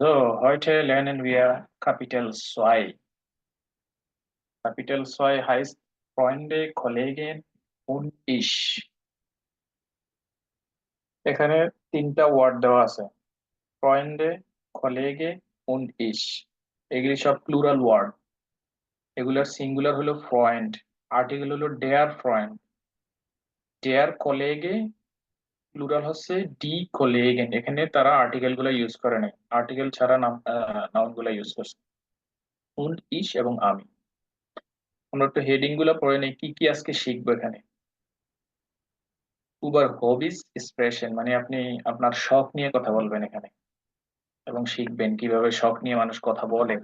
So, heute lernen wir Kapitel 2. Kapitel 2 heißt Freunde, Kollegen und ich. এখানে তিনটা word দেওয়া আছে, ফ্রয়েন্ডে, কলেগে und ich। এগুলি সব প্লুরাল ওয়ার্ড। এগুলার সিঙ্গুলার হলো ফ্রয়েন্ড, আর্টিকেল হলো ডেয়ার ফ্রয়েন্ড, ডেয়ার কলেগে প্লুরাল হচ্ছে ডি কলেগেন। এখানে তারা আর্টিকেল গুলো ইউজ করে নাই, আর্টিকেল ছাড়া নাউন গুলা ইউজ করছে und ich এবং আমি। আমরা একটু হেডিং গুলো পড়ে নেই, কি কি আজকে শিখবো এখানে। উবার হবিস এক্সপ্রেশন মানে আপনি আপনার শখ নিয়ে কথা বলবেন এখানে, এবং শিখবেন কিভাবে শখ নিয়ে মানুষ কথা বলে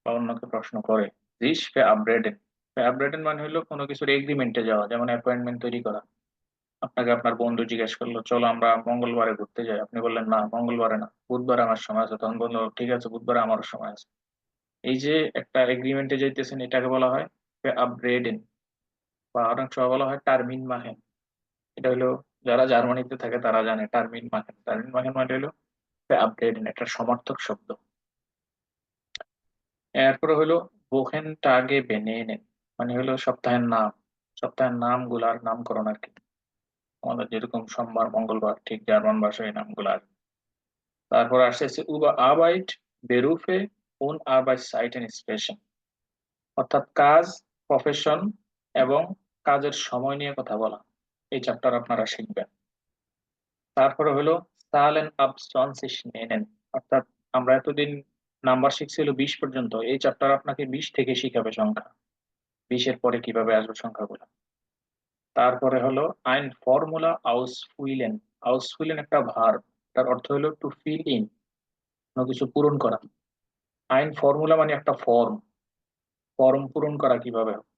বা অন্যকে প্রশ্ন করে। রিস ফ্যাব্রেডেন, ফ্যাব্রেডেন মানে হলো কোনো কিছুর এগ্রিমেন্টে যাওয়া, যেমন অ্যাপয়েন্টমেন্ট তৈরি করা। আপনাকে আপনার বন্ধু জিজ্ঞেস করলো, চলো আমরা মঙ্গলবারে ঘুরতে যাই, আপনি বললেন না মঙ্গলবারে না, বুধবারে আমার সময় আছে, তখন বললো ঠিক আছে বুধবারে আমারও সময় আছে। এই যে একটা এগ্রিমেন্টে যাইতেছেন, এটাকে বলা হয় ফ্যাব্রেডেন, বা অনেক সময় বলা হয় টার্মিন মাহেন। এটা হলো, যারা জার্মানিতে থাকে তারা জানে টার্মিন মাহেন। টার্মিন মাহেন মানে হলো আপডেট, একটা সমার্থক শব্দ। এরপরে হলো বোহেন টাগে বেনেনেন, মানে হলো সপ্তাহের নাম, সপ্তাহের নাম গুলার নামকরণ আর কি। আমাদের যেরকম সোমবার মঙ্গলবার, ঠিক জার্মান ভাষায় এই নামগুলো আর। তারপর আসছে উবা আরবাইট, বেরুফে উন আরবাইট সাইটেন স্পেশন, অর্থাৎ কাজ, প্রফেশন এবং কাজের সময় নিয়ে কথা বলা। এই চ্যাপ্টার আপনারা শিখবেন। তারপরে হলো সালেন আবসন্সিস নেনেন, অর্থাৎ আমরা এতদিন নাম্বার শিখছি হলো 20 পর্যন্ত, এই চ্যাপ্টার আপনাকে 20 থেকে শিখাবে সংখ্যা, 20-এর পরে কিভাবে আসবে সংখ্যাগুলো। তারপরে হলো আইন ফর্মুলা আউসফুইলেন। আউসফুইলেন একটা ভার্ব, তার অর্থ হলো টু ফিল ইন, কোনো কিছু পূরণ করা। আইন ফর্মুলা মানে একটা ফর্ম, ফর্ম পূরণ করা কিভাবে হবে?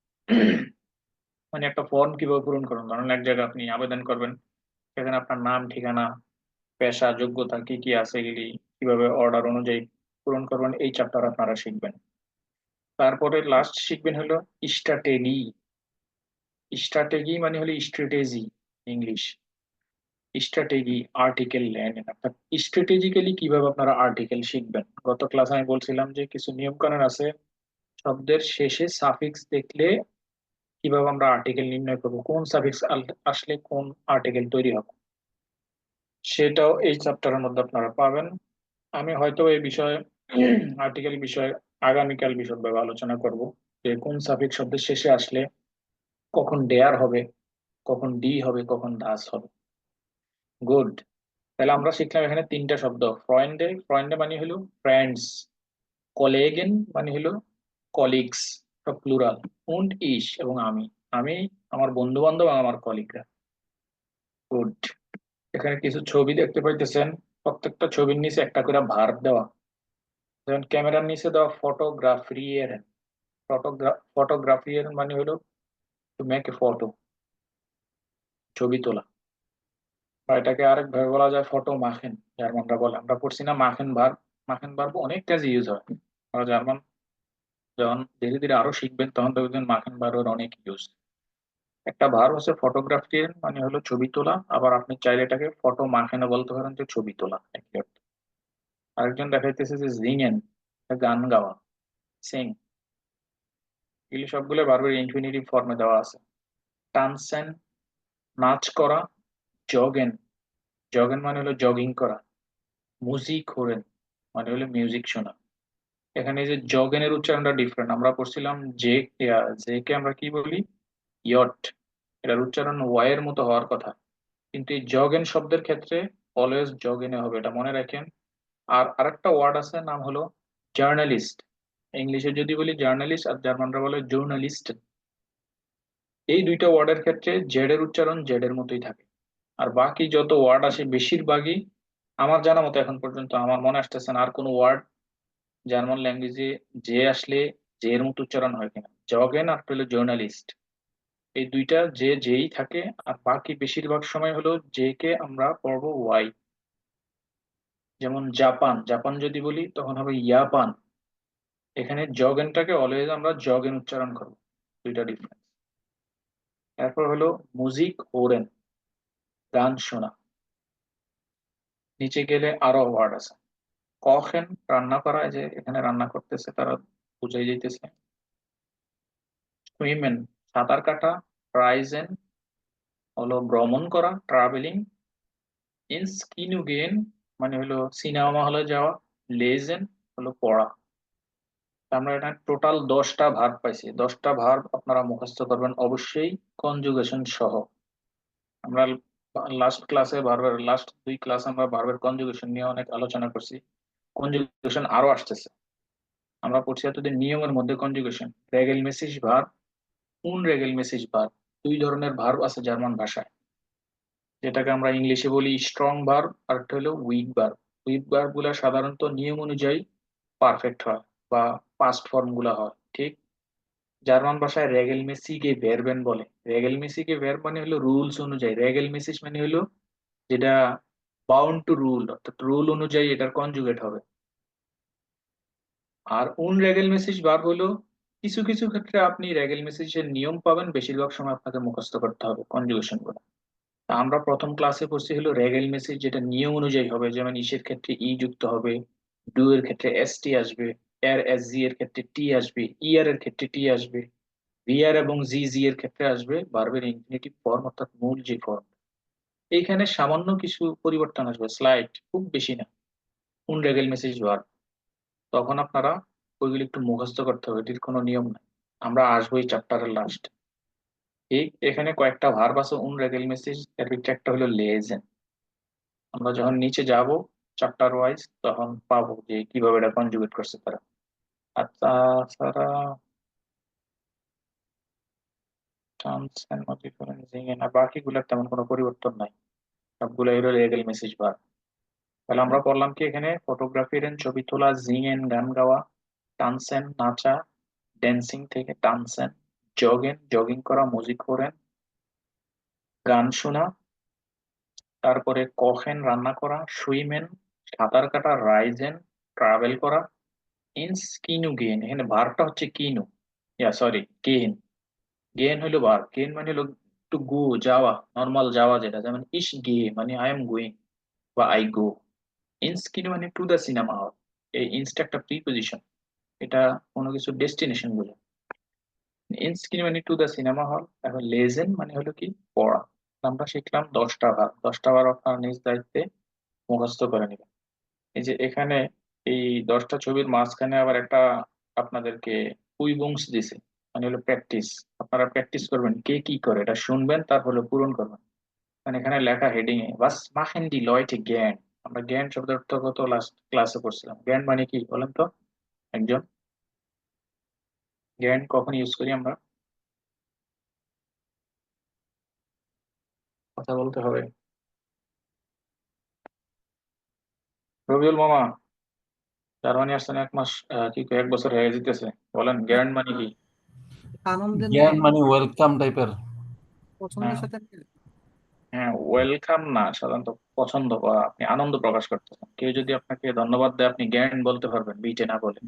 মানে একটা ফর্ম কিভাবে পূরণ করুন, ধরুন এক জায়গায় আপনি আবেদন করবেন, সেখানে আপনার নাম, ঠিকানা, পেশা, যোগ্যতা কি কি আছে এগুলি কিভাবে অর্ডার অনুযায়ী পূরণ করবেন, এই চ্যাপ্টার আপনারা শিখবেন। তারপরে লাস্ট শিখবেন হলো স্ট্র্যাটেজি। স্ট্র্যাটেজি মানে হলো strategy, English. Strategy article lane, অর্থাৎ স্ট্র্যাটেজিক্যালি কিভাবে আপনারা আর্টিকেল শিখবেন। গত ক্লাসে আমি বলছিলাম যে কিছু নিয়ম কানুন আছে, শব্দের শেষে সাফিক্স দেখলে কিভাবে আমরা আর্টিকেল নির্ণয় করবো, কোন সাফিক্স আসলে কোন আর্টিকেল তৈরি হবে, সেটাও এই চ্যাপ্টারের মধ্যে আপনারা পাবেন। আমি হয়তো এই বিষয়ে আর্টিকেল বিষয়ে আগামীকাল বিশদভাবে আলোচনা করব, যে কোন সাফিক্স শব্দের শেষে আসলে কখন ডেয়ার হবে, কখন ডি হবে, কখন দাস হবে। গুড। তাহলে আমরা শিখলাম এখানে তিনটা শব্দ, ফ্রয়েন্ডে, ফ্রয়েন্ডে মানে হলো ফ্রেন্ডস, কলেগেন মানে হলো কলিগস, সব প্লুরাল, উন্ড ইস এবং আমি, আমি, আমার বন্ধু বান্ধব, আমার কলিগরা। গুড। এখানে কিছু ছবি দেখতে পাইতেছেন, প্রত্যেকটা ছবির নিচে একটা করে ভার্ব দেওয়া। যেমন ক্যামেরার নিচে দেওয়া ফটোগ্রাফিয়ের, ফটোগ্রাফিয়ের মানে হলো টু মেক এ ফটো, ছবি তোলা। বা এটাকে আরেক ভাবে বলা যায় ফটো মাখেন, জার্মানরা বলে। আমরা পড়ছি না মাখেন ভার্ব, মাখেন ভার্ব অনেক কাজে ইউজ হয়। আমরা জার্মান যখন ধীরে ধীরে আরো শিখবেন তখন দেখবেন মাখেন ভার্বের অনেক ইউজ। একটা ভার্ব হচ্ছে ফটোগ্রাফির মানে হলো ছবি তোলা, আবার আপনি চাইলে এটাকে ফটো মাখেনও বলতে পারেন, যে ছবি তোলা একই অর্থ। আরেকজন দেখাইতেছে যে জিঙেন, গান গাওয়া, সিং। এগুলি সবগুলো ভার্বের ইনফিনিটিভ ফর্মে দেওয়া আছে। টানসেন নাচ করা, জগেন, জগেন মানে হলো জগিং করা, মুজিক হোরেন মানে হলো মিউজিক শোনা। এখানে এই যে জগেনের উচ্চারণটা ডিফারেন্ট, আমরা পড়ছিলাম যে, যে কে আমরা কি বলি, ইয়ট, এটার উচ্চারণ ওয়াই এর মতো হওয়ার কথা, কিন্তু এই জগেন শব্দের ক্ষেত্রে অলওয়েজ জগেনে হবে, এটা মনে রাখেন। আর আরেকটা ওয়ার্ড আছে, নাম হলো জার্নালিস্ট। ইংলিশে যদি বলি জার্নালিস্ট, আর জার্মানরা বলে জর্নালিস্ট। এই দুইটা ওয়ার্ডের ক্ষেত্রে জেড এর উচ্চারণ জেড এর মতোই থাকে। আর বাকি যত ওয়ার্ড আসে বেশিরভাগই, আমার জানা মতো এখন পর্যন্ত আমার মনে আসতেছে না আর কোনো ওয়ার্ড জার্মান ল্যাঙ্গুয়েজে যে আসলে যে এর মতো উচ্চারণ হয় কিনা। জগেন আর হলো জার্নালিস্ট, এই দুইটা যে যেই থাকে। আর বাকি বেশিরভাগ সময় হলো যে কে আমরা পড়বো ওয়াই। যেমন জাপান, জাপান যদি বলি তখন হবে ইয়াপান। এখানে জগেনটাকে অলওয়েজ আমরা জগেন উচ্চারণ করবো, দুইটা ডিফারেন্স। এরপর হলো মুজিক ওরেন, গান শোনা। নিচে গেলে আরো ওয়ার্ড আছে, কখেন রান্না করা, এই যে এখানে রান্না করতেছে তারা বুঝাই যাইতেছে। সুইমেন সাঁতার কাটা, রাইজেন হলো ভ্রমণ করা, ট্রাভেলিং। ইনস্কিনুগেন মানে হলো সিনেমা হলে যাওয়া, লেজেন হলো পড়া। আমরা এটা টোটাল 10টা ভার্ব পাইছি। 10টা ভার্ব আপনারা মুখস্থ করবেন অবশ্যই, কনজুগেশন সহ। আমরা লাস্ট 2 ক্লাস আমরা ভার্বের কনজুগেশন নিয়ে অনেক আলোচনা করছি। কনজুগেশন আরো আসতেছে। আমরা পড়ছি এতদিন নিয়মের মধ্যে কনজুগেশন, রেগেলমেসিস ভার্ব, উনরেগেলমেসিস ভার্ব। 2 ধরনের ভার্ব আছে জার্মান ভাষায়, যেটাকে আমরা ইংলিশে বলি স্ট্রং ভার্ব আর একটা হলো উইক ভার্ব। উইক ভার্ব গুলা সাধারণত নিয়ম অনুযায়ী পারফেক্ট হয় বা পাস্ট ফর্ম গুলা হয়, ঠিক। জার্মান ভাষায় রেগেলমেসিকে ভেরবেন বলে। রেগেলমেসিকে ভেরব মানে হলো রুলস অনুযায়ী, রেগেলমেসিস মানে হলো যেটা বাউন্ড টু রুল, অর্থাৎ রুল অনুযায়ী এটার কনজুগেট হবে। আর উন রেগেলমেসিস ভার্ব হলো কিছু কিছু ক্ষেত্রে আপনি রেগেলমেসিসের নিয়ম পাবেন, বেশিরভাগ সময় আপনাকে মুখস্থ করতে হবে কনজুগেশন গুলো। তা আমরা প্রথম ক্লাসে পড়ছি হলো রেগেলমেসিস, যেটা নিয়ম অনুযায়ী হবে। যেমন ইসের ক্ষেত্রে ই যুক্ত হবে, ডু এর ক্ষেত্রে এস টি আসবে, এর এস জি এর ক্ষেত্রে টি আসবে, ইয়ার এর ক্ষেত্রে টি আসবে, ভিআর এবং জি জি এর ক্ষেত্রে আসবে ভার্বের ইনফিনিটিভ ফর্ম, অর্থাৎ মূল যে ফর্ম। এইখানে সামান্য কিছু পরিবর্তন আসবে, স্লাইড, খুব বেশি না। কোন রেগেল মেসেজ ভার্ব, তখন আপনারা ওইগুলো একটু মুখস্থ করতে হবে, এটির কোনো নিয়ম নাই। আমরা আসবো এই চ্যাপ্টারের লাস্ট। ঠিক এখানে কয়েকটা ভার্ব আছে উন রেগেল মেসেজ, এর ভিতরে একটা হলো লেজেন। আমরা যখন নিচে যাব চ্যাপ্টার ওয়াইজ তখন পাবো যে কিভাবে এটা কনজুগেট করছে তারা। আর তাছাড়া টার্মস এন্ড মডিফায়ার জিঙ্গেন আর বাকিগুলোর তেমন কোনো পরিবর্তন নাই, সবগুলো হলো রেগেল মেসেজ ভার্ব। তাহলে আমরা পড়লাম কি এখানে, ফটোগ্রাফির ছবি তোলা, জিঙেন গান গাওয়া, টানসেন নাচা, ড্যান্সিং থেকে টানসেন, জগেন জগিং করা, মিউজিক করেন, গান শোনা। তারপরে কখেন রান্না করা, সুইমেন সাঁতার কাটা, রাইজেন ট্রাভেল করা, ইনস কিনু গেন, এখানে ভার্বটা হচ্ছে কিনু, ইয়া সরি গেন। গেন হলো ভার্ব, গেন মানে হলো টু গো, যাওয়া, নর্মাল যাওয়া যেটা, যেমন ইস গে মানে আই এম গোয়িং বা আই গো। ইনস কিনু মানে টু দ্য সিনেমা হল। এই ইনসটা একটা প্রিপোজিশন, এটা কোনো কিছু ডেস্টিনেশন বোঝায়। ইনস্ক্রিন মানে টু দ্য সিনেমা হল। এখন লেজেন মানে হলো কি, পড়া। আমরা শিখলাম 10টা ভার, 10টা ভার আপনার নিজ দায়িত্বে মুখস্থ করে নেবেন। এই যে এখানে এই 10টা ছবির মাঝখানে আবার একটা আপনাদেরকে কুইবুংস দিছে, মানে হলো প্র্যাকটিস। আপনারা প্র্যাকটিস করবেন কে কি করে, এটা শুনবেন তারপরে পূরণ করবেন। মানে এখানে লেখা হেডিং এ বাস মাখেন ডি লয়টে জ্ঞান। আমরা জ্ঞান শব্দের অর্থ কত লাস্ট ক্লাসে পড়ছিলাম, জ্ঞান মানে কি বলেন তো একজন। জ্ঞান কখন ইউজ করি আমরা, কথা বলতে হবে। রবিউল মামা, জার্মানি আসছেন 1 মাস, কি কয় 1 বছর হয়ে যেতেছে, বলেন গ্যারান্ট মানে কি? আনন্দে জ্ঞান নেয়, মানে ওয়েলকাম টাইপের। পছন্দের হ্যাঁ, সাথে নেয়। হ্যাঁ, ওয়েলকাম না, সাধারণত পছন্দ বা আপনি আনন্দ প্রকাশ করতেছেন। কেউ যদি আপনাকে ধন্যবাদ দেয় আপনি গ্যারান্ট বলতে পারবেন বিটে না বলে,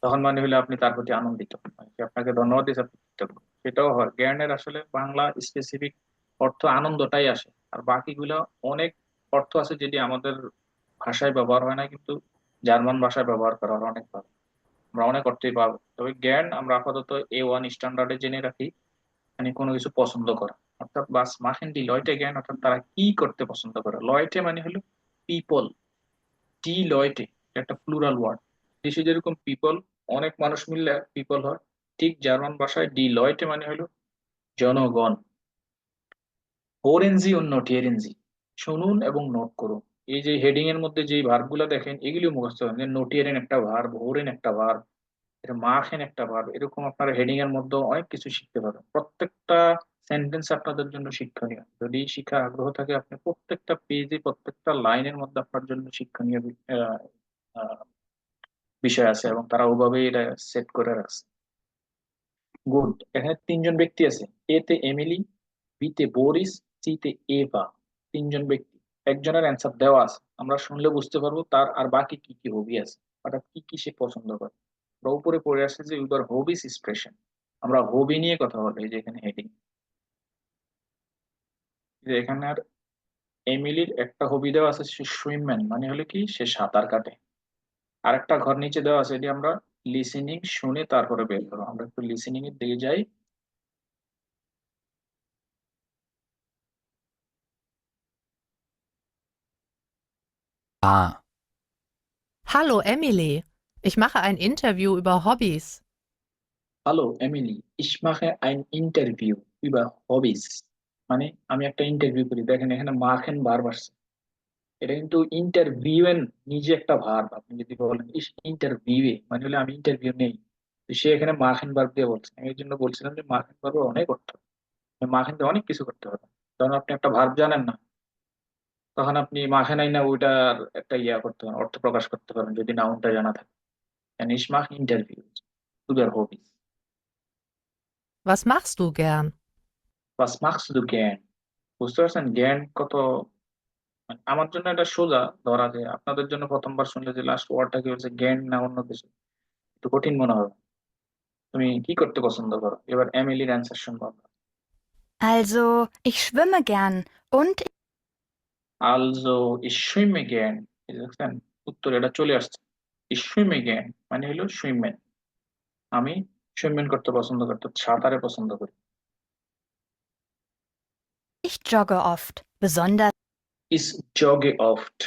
তখন মানে হলে আপনি তার প্রতি আনন্দিত। মানে সে আপনাকে ধন্যবাদ দিয়েছে, আপনি কৃতজ্ঞ। সেটাও হয়। জ্ঞানের আসলে বাংলা স্পেসিফিক অর্থ আনন্দটাই আসে, আর বাকিগুলো অনেক অর্থ আছে যেটি আমাদের ভাষায় ব্যবহার হয় না, কিন্তু জার্মান ভাষায় ব্যবহার করা হয় অনেকভাবে। আমরা অনেক অর্থই পাবো, তবে জ্ঞান আমরা আপাতত A1 স্ট্যান্ডার্ডে জেনে রাখি, মানে কোনো কিছু পছন্দ করা। অর্থাৎ বাস মাখেন ডি লয়টে জ্ঞান, অর্থাৎ তারা কি করতে পছন্দ করে। লয়টে মানে হলো পিপল, ডি লয়টে একটা প্লুরাল ওয়ার্ড। দেশে যেরকম পিপল, অনেক মানুষ মিললে পিপল হয়, ঠিক জার্মান ভাষায় ডি লয়টে মানে হলো জনগণ। ওরেনজি ও নোটিয়েরেনজি, শুনুন এবং নোট করুন। এই যে হেডিং এর মধ্যে যে ভার্ব গুলা দেখেন এগুলি মুখস্থ করেন। নোটিয়েরেন একটা ভার্ব, হোরেন একটা ভার্ব, এটা মাখেন একটা ভার্ব। এরকম আপনারা হেডিং এর মধ্যে অনেক কিছু শিখতে পারবেন। প্রত্যেকটা সেন্টেন্স আপনাদের জন্য শিক্ষণীয়। যদি শিখার আগ্রহ থাকে আপনি প্রত্যেকটা পেজে প্রত্যেকটা লাইনের মধ্যে আপনার জন্য শিক্ষণীয় আহ, আহ, বিষয় আছে, এবং তারা ওভাবেই এটা সেট করে রাখছে। গুড। এখানে 3জন ব্যক্তি আছে, এ তে এমিলি, বি তে বোরিস, সি তে এভা। 3জন ব্যক্তি, একজনের অ্যান্সার দেওয়া আছে, আমরা শুনলে বুঝতে পারবো তার আর বাকি কি কি হবি আছে, অর্থাৎ কি কি সে পছন্দ করে। আমরা উপরে পড়ে আসছে যে ইউর হবিস এক্সপ্রেশন, আমরা হবি নিয়ে কথা বলবো। এই যে এখানে হেডিং, যে এখানে আর এমিলির একটা হবি দেওয়া আছে, সে সুইমম্যান মানে হলো কি, সে সাঁতার কাটে। আরেকটা ঘর নিচে দেওয়া আছে, এটি আমরা লিসেনিং শুনে তারপরে বের করবো। আমরা একটু লিসেনিং এর দিকে যাই। A. Hallo Emily, ich mache ein Interview über Hobbys. Hello Emily, ich mache ein Interview über Hobbys। মানে আমি একটা ইন্টারভিউ করি। দেখেন এখানে মাখেন ভার্ব আসছে, এটা কিন্তু ইন্টারভিউয়েন নিজে একটা ভার্ব। আপনি যদি বলেন ইস ইন্টারভিউয়ে, মানে হলে আমি ইন্টারভিউ নেই, তো সে এখানে মাখেন ভার্ব দিয়ে বলছে। আমি এই জন্য বলছিলাম যে মাখেন ভার্বের অনেক অর্থ, মাখেন দিয়ে অনেক কিছু করতে পারবেন। কারণ আপনি একটা ভার্ব জানেন না, তখন আপনি মাখেন আই না ওইটার একটা ইয়া করতে পারেন, অর্থ প্রকাশ করতে পারেন যদি নাউনটা জানা থাকে। ich mache Interviews über Hobbys। Was machst du gern? was machst du gern? বুঝতে পারছেন জ্ঞান কত, মানে আমার জন্য এটা সোজা ধরা, যে আপনাদের জন্য প্রথমবার শুনলে যে লাস্ট ওয়ার্ডটা কি হচ্ছে, জ্ঞান না অন্য কিছু, একটু কঠিন মনে হবে। তুমি কি করতে পছন্দ করো? এবার এমিলির অ্যান্সার শুনবো আমরা। Also, ich schwimme gern und আলজো ich schwimme gern। এই দেখছেন উত্তর এটা চলে আসছে। ich schwimme gern মানে হলো সুইমেন। আমি সুইমেন করতে পছন্দ করতে, সাঁতারে পছন্দ করি। ich jogge oft, besonders is jogge oft।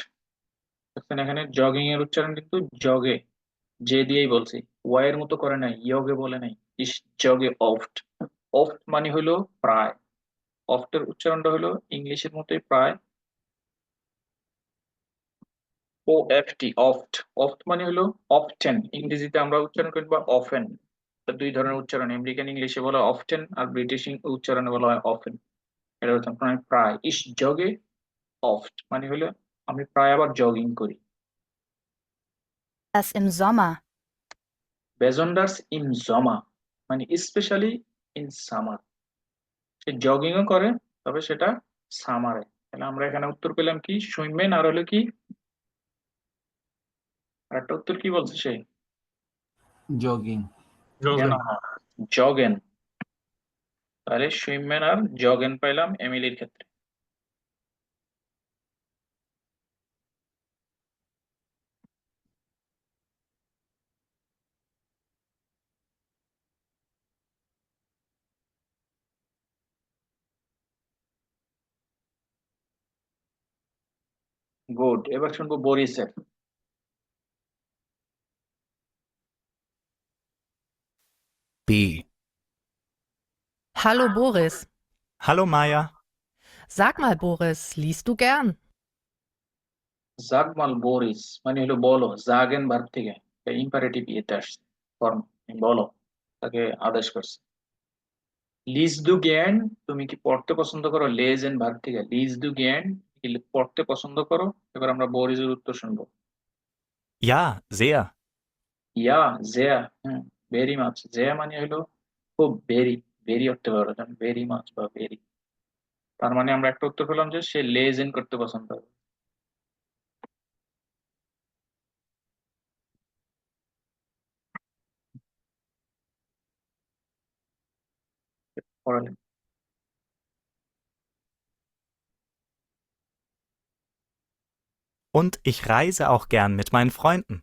দেখছেন এখানে জগিং এর উচ্চারণ কিন্তু জগে, যে দিয়েই বলছি, ওয়াই এর মতো করে নাই, ইয়গে বলে নাই। ইস জগে অফট। অফট মানে হলো প্রায়। অফটের উচ্চারণটা হলো ইংলিশের মতোই প্রায়, ও এফ টি অফট। অফট মানে হলো অফটেন, ইংরেজিতে আমরা উচ্চারণ করি বা অফেন। দুই ধরনের উচ্চারণ, আমেরিকান ইংলিশে বলা হয় অফটেন, আর ব্রিটিশ উচ্চারণে বলা হয় অফেন। এটা হচ্ছে মানে প্রায়। ইস জগে অফট মানে হলো আমি প্রায় আবার জগিং করি। im Sommer. বেজন্ডার্স ইন জমা মানে স্পেশালি ইন সামার। সে জগিংও করে, তবে সেটা সামারে। তাহলে আমরা এখানে উত্তর পেলাম কি সুইমেন, আর হলো কি আর একটা উত্তর কি বলছে সে, Jogging. যেন জগেন। তাহলে সুইমেন আর জগেন পাইলাম এমিলির ক্ষেত্রে। গুড, এবার শুনবো বরিসের। B. Hallo Boris, Hallo Maja. sag mal Boris, liest du gern? জাগমাল বরিস মানে হলো বলো, জাগেন ভার্ব থেকে ইম্পারেটিভ ইয়েতে আসছে ফর্ম, বলো, তাকে আদেশ করছে। লিজ দু জ্ঞান, তুমি কি পড়তে পছন্দ করো? লেজেন ভার্ব থেকে লিজ দু জ্ঞান, কি পড়তে পছন্দ করো? এবার আমরা বরিজের উত্তর শুনবো। Ja, sehr. ইয়া জেয়া, হম, ভেরি মাচ। জেয়া মানে হলো খুব, ভেরি, ভেরি অর্থে ব্যবহার হয়, ভেরি মাচ বা ভেরি। তার মানে আমরা একটা উত্তর পেলাম যে সে লেজেন করতে পছন্দ করে। পড়ালেন। Und ich reise auch gern mit meinen Freunden.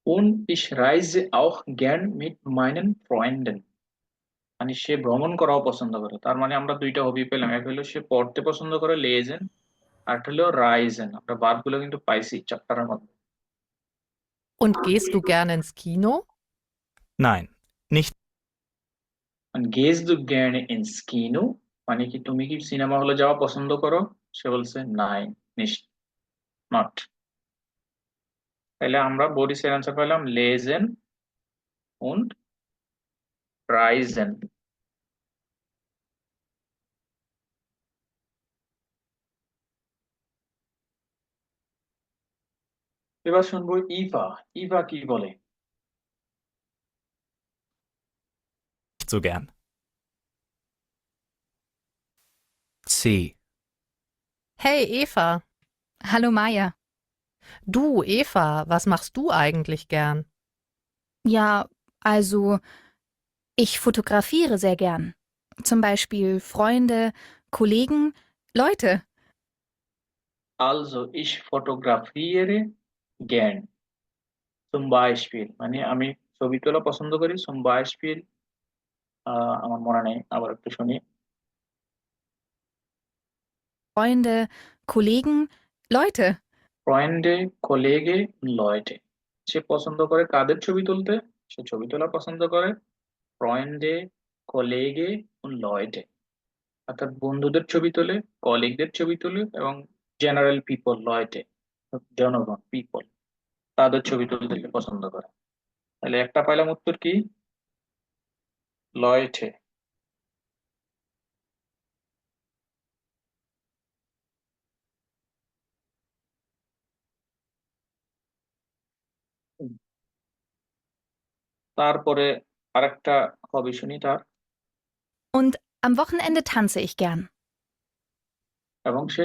Und ich reise auch gern mit meinen Freunden। মানে সে ভ্রমণ করাও পছন্দ করে। তার মানে আমরা দুইটা হবি পেলাম, এক হলো সে পড়তে পছন্দ করে লেজেন, আর একটা হলো রাইজেন। আমরা বাদ গুলো কিন্তু পাইছি চ্যাপ্টারের মধ্যে। Und gehst du gern ins Kino? Nein, nicht. And gehst du gerne ins Kino মানে কি তুমি কি সিনেমা হলে যাওয়া পছন্দ করো? সে বলছে নাই, নিশ্ট, নট। তাহলে আমরা বডিসের অ্যান্সার পেলাম লেজেন und রাইজেন। এবার শুনবো ইভা। ইভা কি বলে? Nicht so gern. C. Hey Eva, Hallo Maja. du Eva, was machst du eigentlich gern? Ja, also ich fotografiere sehr gern. Zum Beispiel Freunde, Kollegen, Leute. Also ich fotografiere gern। zum Beispiel মানে আমি ছবি তোলা পছন্দ করি zum Beispiel আমার মনে নেই, আবার একটু শুনি। Freunde, Kollegen, Leute. Freunde, Kollege, Leute। সে পছন্দ করে কাদের ছবি তুলতে? সে ছবি তোলা পছন্দ করে Freunde, Kollege und Leute। অর্থাৎ বন্ধুদের ছবি তোলে, কলিগদের ছবি তোলে এবং জেনারেল পিপল লয়েটে, জনগণ পিপল, তাদের ছবি তুলতে সে পছন্দ করে। তাহলে একটা পাইলাম উত্তর কি? লয়েটে। তারপরে আরেকটা হবি শুনি তার। Und am Wochenende tanze ich gern. এবং সে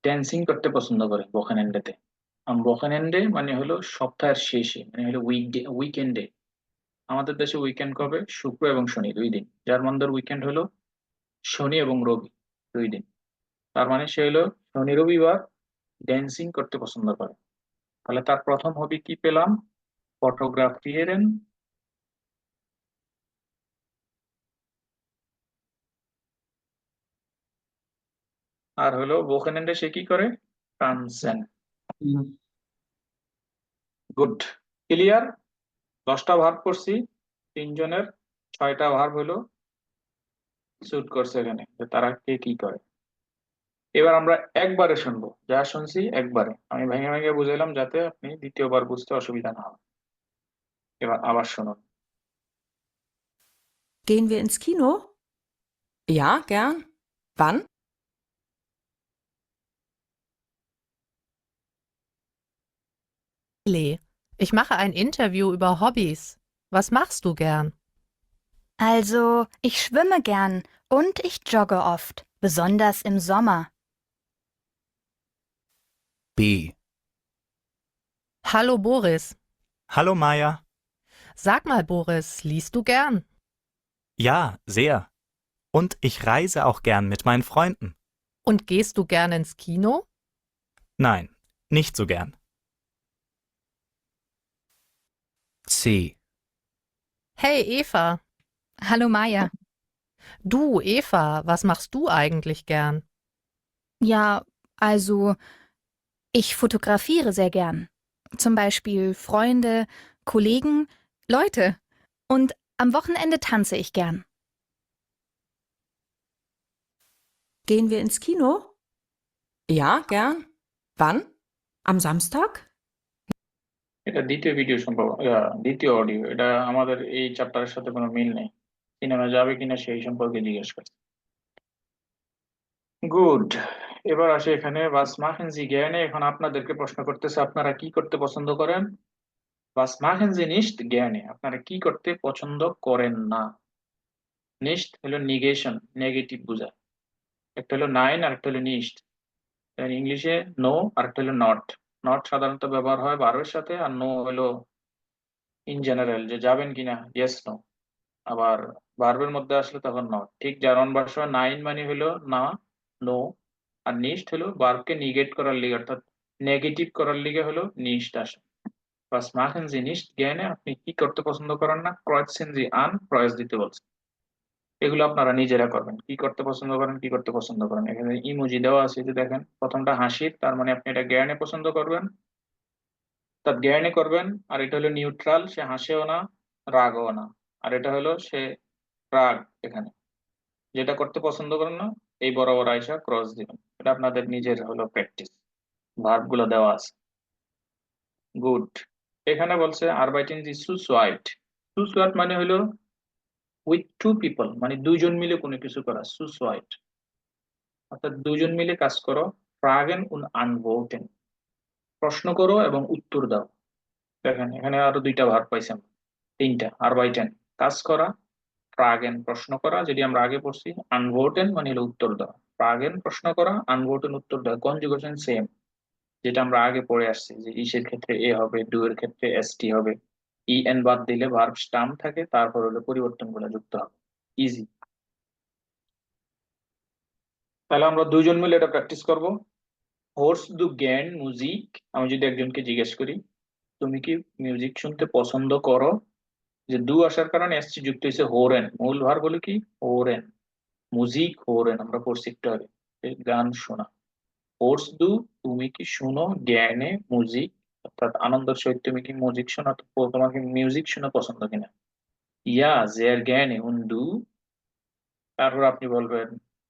ড্যান্সিং করতে পছন্দ করে বকেনেন্ডেতে। বকেনেন্ডে মানে হলো সপ্তাহের শেষে, মানে হলো উইকেন্ডে। আমাদের দেশে উইকেন্ড কবে? শুক্র এবং শনি 2 দিন। জার্মানদের উইকেন্ড হলো শনি এবং রবি 2 দিন। তার মানে সে হলো শনি রবিবার ড্যান্সিং করতে পছন্দ করে। তাহলে তার প্রথম হবি কি পেলাম? ফটোগ্রাফিয়েরেন, আর হলো ওখানে সে কি করে? টানসেন। Good, clear. 10টা ভার্ব করছি, 3জনের 6টা ভার্ব হলো শুট করছে এখানে, যে তারা কে কি করে। এবার আমরা একবারে শুনবো, যা শুনছি একবারে আমি ভেঙে ভেঙে বুঝাইলাম যাতে আপনি দ্বিতীয়বার বুঝতে অসুবিধা না হয়। এবার আবার শুনুন। Gehen wir ins Kino? Ja, gern. Wann? Emily, ich mache ein Interview über Hobbys. Was machst du gern? Also, ich schwimme gern und ich jogge oft, besonders im Sommer. B. Hallo Boris. Hallo Maya. Sag mal, Boris, liest du gern? Ja, sehr. Und ich reise auch gern mit meinen Freunden. Und gehst du gern ins Kino? Nein, nicht so gern. C. Hey Eva. Hallo Maja. Du, Eva, was machst du eigentlich gern? Ja, also, ich fotografiere sehr gern. Zum Beispiel Freunde, Kollegen, Leute. Und am Wochenende tanze ich gern. Gehen wir ins Kino? Ja, gern. Wann? Am Samstag? এটা দ্বিতীয় video সম্ভব, দ্বিতীয় audio. এটা আমাদের এই চ্যাপ্টারের সাথে কোনো মিল নেই। সিনেমা যাবে কিনা সেই সম্পর্কে জিজ্ঞেস করছে। গুড, এবার আসে এখানে was machen Sie gerne। এখন আপনাদেরকে প্রশ্ন করতেছে আপনারা কি করতে পছন্দ করেন। was machen Sie nicht gerne, আপনারা কি করতে পছন্দ করেন না। nicht হলো নিগেশন, নেগেটিভ বোঝায়। একটা হলো নাইন আর একটা হলো নিস্ট। ইংলিশে নো আর একটা হলো নট। নট সাধারণত ব্যবহার হয় ভার্বের সাথে, আর নো হলো ইন জেনারেল, যে যাবেন কিনা, ইয়েস নো। আবার ভার্বের মধ্যে আসলে তখন নট। ঠিক জার্মান ভাষায় নাইন মানে হলো না, নো, আর নিস্ট হলো ভার্বকে নিগেট করার লিগে, অর্থাৎ নেগেটিভ করার লিগে হলো নিস্ট আসে। was machen Sie nicht gerne, আপনি কি করতে পছন্দ করেন না। kreuzen Sie an, ক্রয়েস দিতে বলছে। এগুলো আপনারা নিজেরা করবেন, কি করতে পছন্দ করেন, কি করতে পছন্দ করেন। এখানে ইমোজি দেওয়া আছে, যে দেখেন প্রথমটা হাসির, তার মানে আপনি এটা জ্ঞানে পছন্দ করবেন, তার জ্ঞানে করবেন। আর এটা হলো নিউট্রাল, সে হাসেও না রাগও না। আর এটা হলো সে রাগ, এখানে যেটা করতে পছন্দ করেন না এই বরাবর আইসা ক্রস দিবেন। এটা আপনাদের নিজের হলো প্র্যাকটিস, ভার্ব গুলো দেওয়া আছে। গুড, এখানে বলছে আরবাইটিং জি সুসওয়াইট। সুসওয়াইট মানে হলো উইথ টু পিপল, মানে দুইজন মিলে কোনো কিছু করা, সুসওয়াইট অর্থাৎ দুজন মিলে কাজ করো। ফ্রাগেন উন আনভোটেন, প্রশ্ন করো এবং উত্তর দাও। দেখেন এখানে আরো 2টা ভার্ব পাইছেন, 3টা। আরবাইটেন কাজ করা, ফ্রাগেন প্রশ্ন করা, যেটি আমরা আগে পড়ছি। আনভোটেন মানে হলো উত্তর দেওয়া। ফ্রাগেন প্রশ্ন করা, আনভোটেন উত্তর দেওয়া। কনজুগেশন সেম, যেটা আমরা আগে পড়ে আসছি, যে ইসের ক্ষেত্রে এ হবে, ডু এর ক্ষেত্রে এসটি হবে, ই এন বাদ দিলে ভার্ব স্টাম থাকে, তারপর হলো পরিবর্তনগুলো যুক্ত হবে। ইজি। তাহলে আমরা দুইজন মিলে এটা প্র্যাকটিস করব। হোর্স দু জ্ঞান মুজিক, আমি যদি একজনকে জিজ্ঞেস করি তুমি কি মিউজিক শুনতে পছন্দ করো? যে দু আসার কারণে এসছি যুক্ত হয়েছে হোরেন, মূল ভার বলে কি হোরেন, মুজিক হোরেন আমরা পড়ছি একটু আগে, এই গান শোনা। কোর্স দু, তুমি কি শুনো জ্ঞানে মুজিক, অর্থাৎ আনন্দের সহিত তুমি কি মিউজিক শোনা, তো তোমার কি মিউজিক শোনা পছন্দ কিনা। ইয়া জের জ্ঞানে উন্দু, তারপর আপনি বলবেন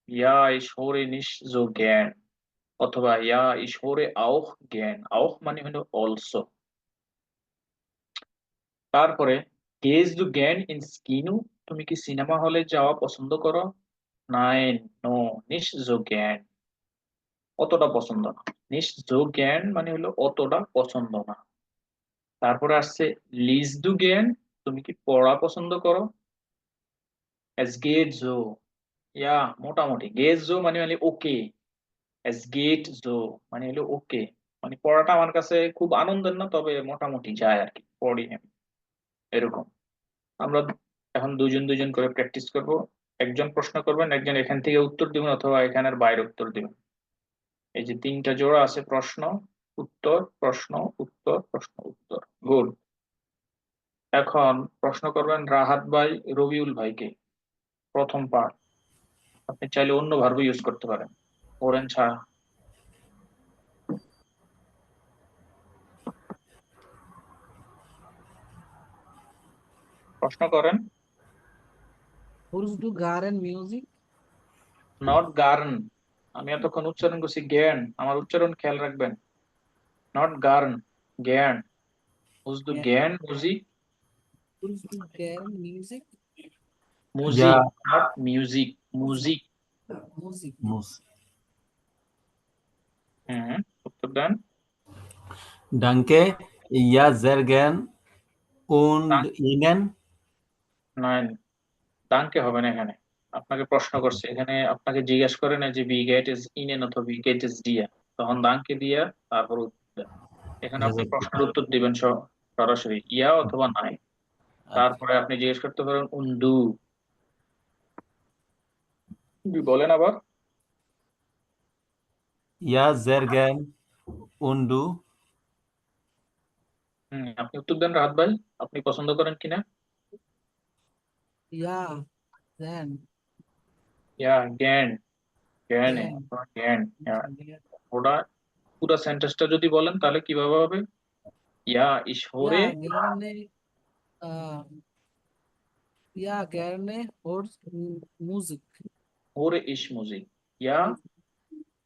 ইয়া ich höre nicht so gern, অথবা ইয়া ich höre auch gern, auch মানে হলো অলসো। তারপরে গেজ দু জ্ঞান ইন স্কিনু, তুমি কি সিনেমা হলে যাওয়া পছন্দ করো? নাইন নো নিস জো জ্ঞান, অতটা পছন্দ না। নিস জো জ্ঞান মানে হলো অতটা পছন্দ না। তারপরে আসছে লিজ দু জ্ঞান, তুমি কি পড়া পছন্দ করো? এস গেট জো, ইয়া মোটামুটি, গেজ জো মানে হলো ওকে, এস গেট জো মানে হলো ওকে, মানে পড়াটা আমার কাছে খুব আনন্দের না, তবে মোটামুটি যায় আর কি, পড়ি আমি, এরকম। আমরা এখন দুজন দুজন করে প্র্যাকটিস করব। একজন প্রশ্ন করবেন, একজন এখান থেকে উত্তর দিবেন, অথবা এখানের বাইরে উত্তর দিবেন। এই যে তিনটা জোড়া আছে, প্রশ্ন উত্তর প্রশ্ন উত্তর প্রশ্ন উত্তর, গুড। এখন প্রশ্ন করবেন রাহাত ভাই রবিউল ভাইকে, প্রথম পার্ট। আপনি চাইলে অন্য ভার্ব ইউজ করতে পারেন, ওরেন ছাড়া। প্রশ্ন করেন। Hurs du garen music? Not গার্ন, আমি এতক্ষণ উচ্চারণ করছি জ্ঞান, আমার উচ্চারণ খেয়াল রাখবেন। নট গার্ন, জ্ঞান। বুঝতো Yeah. জ্ঞান মুজিক, Hurs du garen music? মুজিক নট মিউজিক, মুজিক। Music. হুম, উত্তর দেন। Danke, ja, sehr gern. Und Danke. Ihnen? নাইন, দানকে হবে না এখানে। আপনাকে প্রশ্ন করছে, এখানে আপনাকে জিজ্ঞেস করে না যে বি গেট ইজ ইনেন অথবা বি গেট ইজ দিয়া, তখন দানকে দিয়া তারপর উত্তর দেন। এখানে আপনি প্রশ্নের উত্তর দিবেন সরাসরি ইয়া অথবা নাই। তারপরে আপনি জিজ্ঞেস করতে পারেন উন্দু, বলেন আবার। Ja, sehr gern. Und du? আপনি উত্তর দেন রাহাত ভাই, আপনি পছন্দ করেন কিনা। Yeah. Then. ইয়া জ্ঞান, জ্ঞানে Then. অথবা জ্ঞান, Yeah. ওটা পুরো সেন্টেন্সটা যদি বলেন তাহলে কিভাবে হবে? ইয়া ঈশ্বরে, Yeah, gerne. Ja, gerne hors Musik. ওরে ইস মুজিক, ইয়া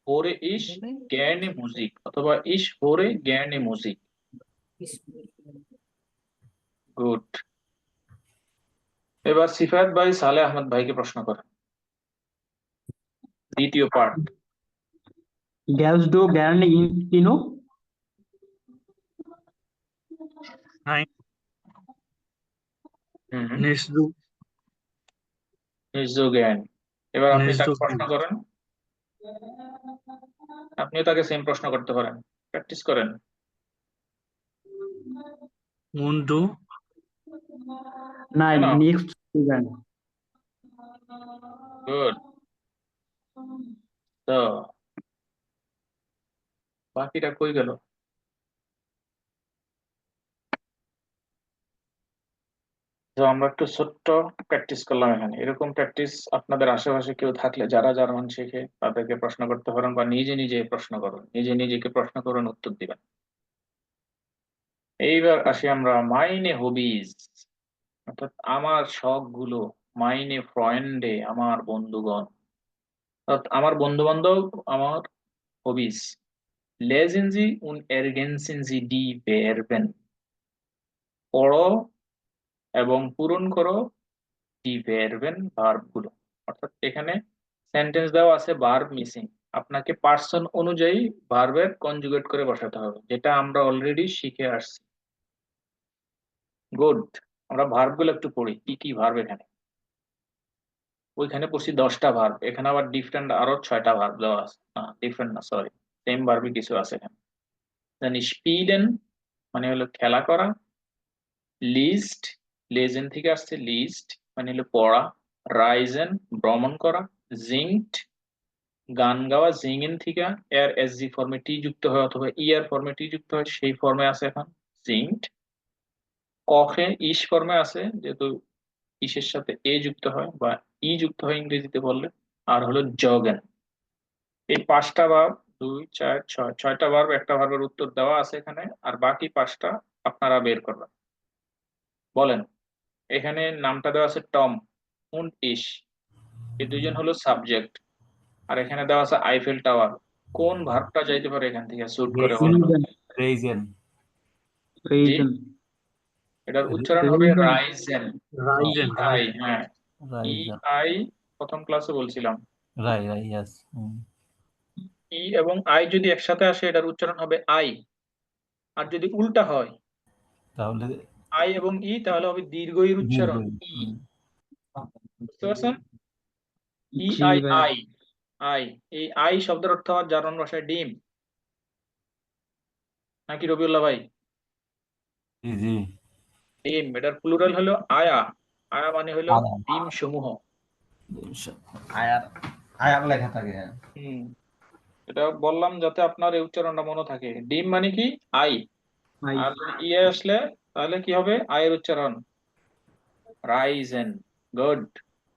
ওরে ইস জ্ঞানে মুজিক, অথবা ইস ওরে জ্ঞানে মুজিক, গুড। এবার সিফাত ভাই সালে আহমদ ভাইকে প্রশ্ন করেন, দ্বিতীয় part. Gals du gerne ins Kino? Nein, নিজ nicht du. জ্ঞান। এবার আপনি নিজ তাকে জ্ঞান। প্রশ্ন করেন, আপনিও তাকে সেম প্রশ্ন করতে পারেন, প্র্যাকটিস করেন। Und du? Nein, Genau. nicht gern. Good. তো বাকিটা কই গেল? তো আমরা একটু ছোট্ট প্র্যাকটিস করলাম এখানে। এরকম প্র্যাকটিস আপনাদের আশেপাশে কেউ থাকলে যারা জার্মান শেখে তাদেরকে প্রশ্ন করতে পারেন, বা নিজে নিজে প্রশ্ন করুন, নিজে নিজেকে প্রশ্ন করুন, উত্তর দিবেন। এইবার আসি আমরা মাইনে হবিজ, অর্থাৎ আমার শখ গুলো, মাইনে ফ্রেন্ডে আমার বন্ধুগণ, অর্থাৎ আমার বন্ধু বান্ধব, আমার hobbies. Lesen Sie und ergänzen Sie die Verben, পড়ো এবং পূরণ করো দি ভার্বেন, ভার্ব গুলো। অর্থাৎ এখানে সেন্টেন্স দেওয়া আছে, ভার্ব মিসিং, আপনাকে পার্সন অনুযায়ী ভার্বের কনজুগেট করে বসাতে হবে, যেটা আমরা অলরেডি শিখে আসছি। গুড। আমরা ভার্ব গুলো একটু পড়ি, কি কি ভার্ব এখানে। ওইখানে পড়ছি 10টা ভার্ব, এখানে আবার ডিফারেন্ট আরো 6টা ভার্ব দেওয়া আছে, না ডিফারেন্ট না, সরি, সেম ভার্বই কিছু আছে এখানে। জানি স্পিলেন মানে হলো খেলা করা, লিস্ট, লেজেন থেকে আসছে লিস্ট মানে হলো পড়া, রাইজেন ভ্রমণ করা, জিংট গান গাওয়া, জিংইন থেকে এর এসজি ফর্মে টি যুক্ত হয় অথবা ইয়ার ফর্মে টি যুক্ত হয়, সেই ফর্মে আছে এখন সিংড। কখে ইস ফর্মে আছে, যেহেতু ইসের সাথে এ যুক্ত হয় বা ই যুক্ত হয় ইংরেজিতে বললে। আর হলো জগেন। এই 5টা ভার্ব, 2 4 6, 6টা ভার্ব, একটা ভার্বের উত্তর দেওয়া আছে এখানে, আর বাকি 5টা আপনারা বের করবেন। বলেন, এখানে নামটা দেওয়া আছে টম উন্ড ইস, এই দুইজন হলো সাবজেক্ট। আর এখানে দেওয়া আছে আইফেল টাওয়ার। কোন ভার্বটা যাইতে পারে এখান থেকে স্যুট করে বলেন? Reason. জি, Reason. এটার উচ্চারণ হবে রাইজেন। Reason. আই, হ্যাঁ, ই Reason. আই প্রথম ক্লাসে বলছিলাম। Right, yes. ই এবং আই যদি একসাথে আসে এটার উচ্চারণ হবে আই। আর যদি উল্টা হয়, তাহলে আই এবং ই, তাহলে হবে দীর্ঘ ইর উচ্চারণ দীর্ঘ ই। ই। বুঝতে পারছেন? ই জি আই ভাইয়া। আই আই, এই আই শব্দের অর্থ হয় জার্মান ভাষায় ডিম, নাকি রবিউল্লাহ ভাই? জি জি। ডিম, এটার প্লুরাল হলো আয়া। আয়া মানে হলো আয়া। ডিম সমূহ। আয়ার আয়ার লেখা থাকে। হুম, এটা বললাম যাতে আপনার এই উচ্চারণটা মনে থাকে। ডিম মানে কি? আই। আই। আর যদি ইয়ে আসলে তাহলে কি হবে? আয়ের উচ্চারণ রাইজেন। গুড।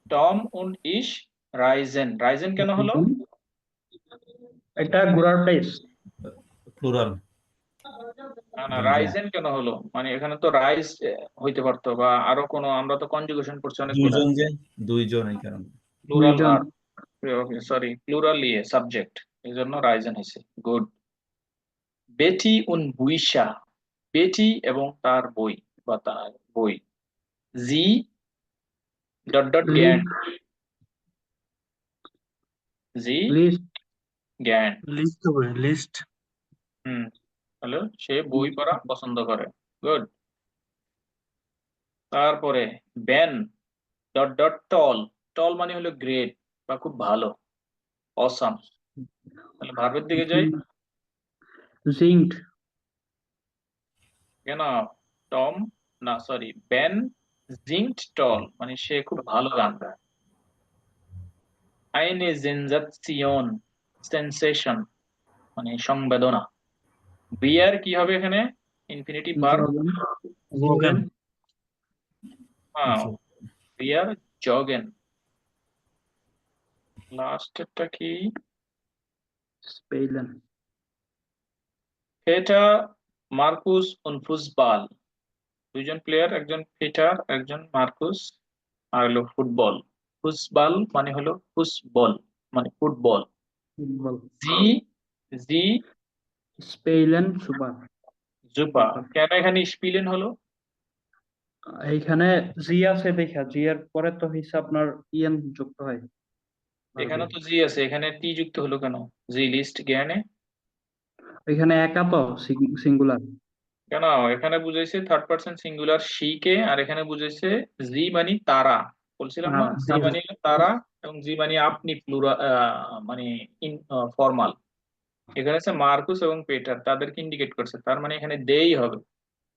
টম উন্ড ইস রাইজেন। রাইজেন কেন হলো? এটা ঘোড়ার প্লেস। প্লুরাল। না না, রাইজেন কেন হলো? মানে এখানে তো রাইজ হইতে পারতো, বা আরো কোনো, আমরা তো কনজুগেশন করছি অনেকগুলা। দুইজন এই কারণে। প্লুরাল দুইজন। ভার্ব, সরি প্লুরাল ইয়ে সাবজেক্ট, এই জন্য রাইজেন হয়েছে। গুড। বেটি উন বুইসা। বেটি এবং তার বই বা তার বই। জি ডট ডট জ্ঞান। জি লিস্ট। জ্ঞান। লিস্ট হবে লিস্ট। হুম, হলো সে বই পড়া পছন্দ করে। গুড। তারপরে বেন ডট ডট টল। টল মানে হলো গ্রেট বা খুব ভালো, অসাম। তাহলে ভার্বের দিকে যাই। জিঙ্কড। কেন? টম, না সরি, বেন জিঙ্কড টল মানে সে খুব ভালো গান গায়। আইনে সেনসেশন, সেনসেশন মানে সংবেদনা। বিয়ার কি হবে এখানে? Infinitive verb. জগেন। হ্যাঁ, বিয়ার জগেন। লাস্টেরটা কি? স্পেলেন। ফেটা মার্কুস উন ফুসবাল। দুইজন প্লেয়ার, একজন ফিটার, একজন মার্কুস। আর হলো ফুটবল। ফুসবাল মানে হলো ফুসবল, মানে ফুটবল। ফুটবল। জি জি স্পেলেন সুপার। জুপা। কেন এখানে স্পিলেন হলো? এইখানে জি আছে দেখা, জি এর পরে তো হইছে আপনার ইএন যুক্ত হয়। এখানে তো জি আছে, এখানে টি যুক্ত হলো কেন? জি লিস্ট জ্ঞানে। এখানে একা তো সিঙ্গুলার। কেন? এখানে বুঝাইছে থার্ড পারসন সিঙ্গুলার শি কে, আর এখানে বুঝাইছে জি মানে তারা। বলছিলাম না, জি মানে হলো তারা এবং জি মানে আপনি, প্লুরাল মানে ফর্মাল। এখানে আছে মার্কুস এবং পেটার, তাদেরকে ইন্ডিকেট করছে, তার মানে এখানে দেই হবে।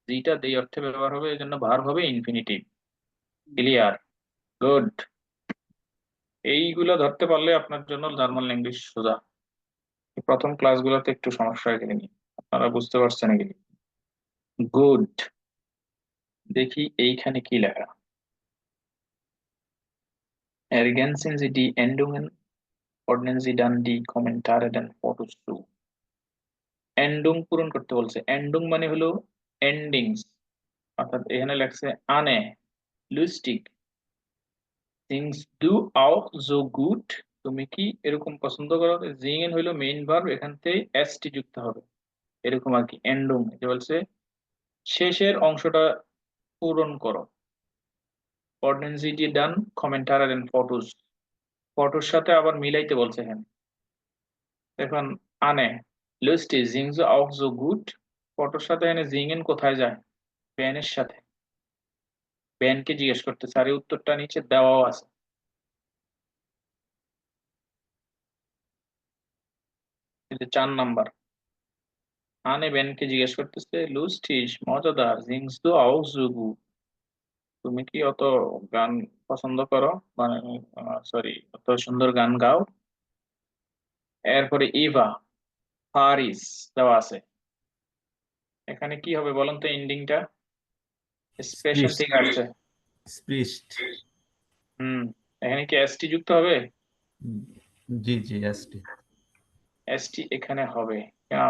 জিটা দেই অর্থে ব্যবহার হবে, এই জন্য ভার্ব হবে ইনফিনিটিভ। ক্লিয়ার? গুড। এইগুলো ধরতে পারলে আপনার জন্য জার্মান ল্যাঙ্গুয়েজ সোজা। এই প্রথম ক্লাসগুলোতে একটু সমস্যা হয়ে গেলেনি, আপনারা বুঝতে পারছেন এগুলি। গুড। দেখি এইখানে কি লেখা। Ergänzen Sie die Endungen, ordnen Sie dann die Kommentare den Fotos zu. এন্ডুং পূরণ করতে বলছে। এন্ডুং মানে হলো এন্ডিংস, অর্থাৎ এখানে লেখছে আনে লুস্টিক থিংস ডু auch so gut। তুমি কি এরকম পছন্দ করো? জিঙ্গেন হইলো মেইন ভার্ব, এখান থেকে এসটি যুক্ত হবে, এরকম আর কি। এন্ডুং এটা বলছে শেষের অংশটা পূরণ করো। ordnen Sie die dann Kommentare den Fotos। ফটোর সাথে আবার মিলাইতে বলছে এখানে। এখন আনে লুস্টি জিংস auch so gut, ফটোর সাথে এনে জিঙ্গেন কোথায় যায়? ব্যানের সাথে। ব্যানকে জিজ্ঞেস করতে, স্যার এই উত্তরটা নিচে দেওয়াও আছে। এই যে 4 নাম্বার, আনে ব্যানকে জিজ্ঞেস করতেছে লুস্টিস মজাদার জিংস দু auch so gut, তুমি কি অত গান পছন্দ করো, মানে সরি অত সুন্দর গান গাও? এরপরে ইভা পারিস দেওয়া আছে। এখানে কি হবে বলেন তো এন্ডিংটা? Expression Spricht. থেকে আসছে। Spricht. এখানে কি এসটি যুক্ত হবে? জি জি এসটি। এসটি এখানে হবে কেন?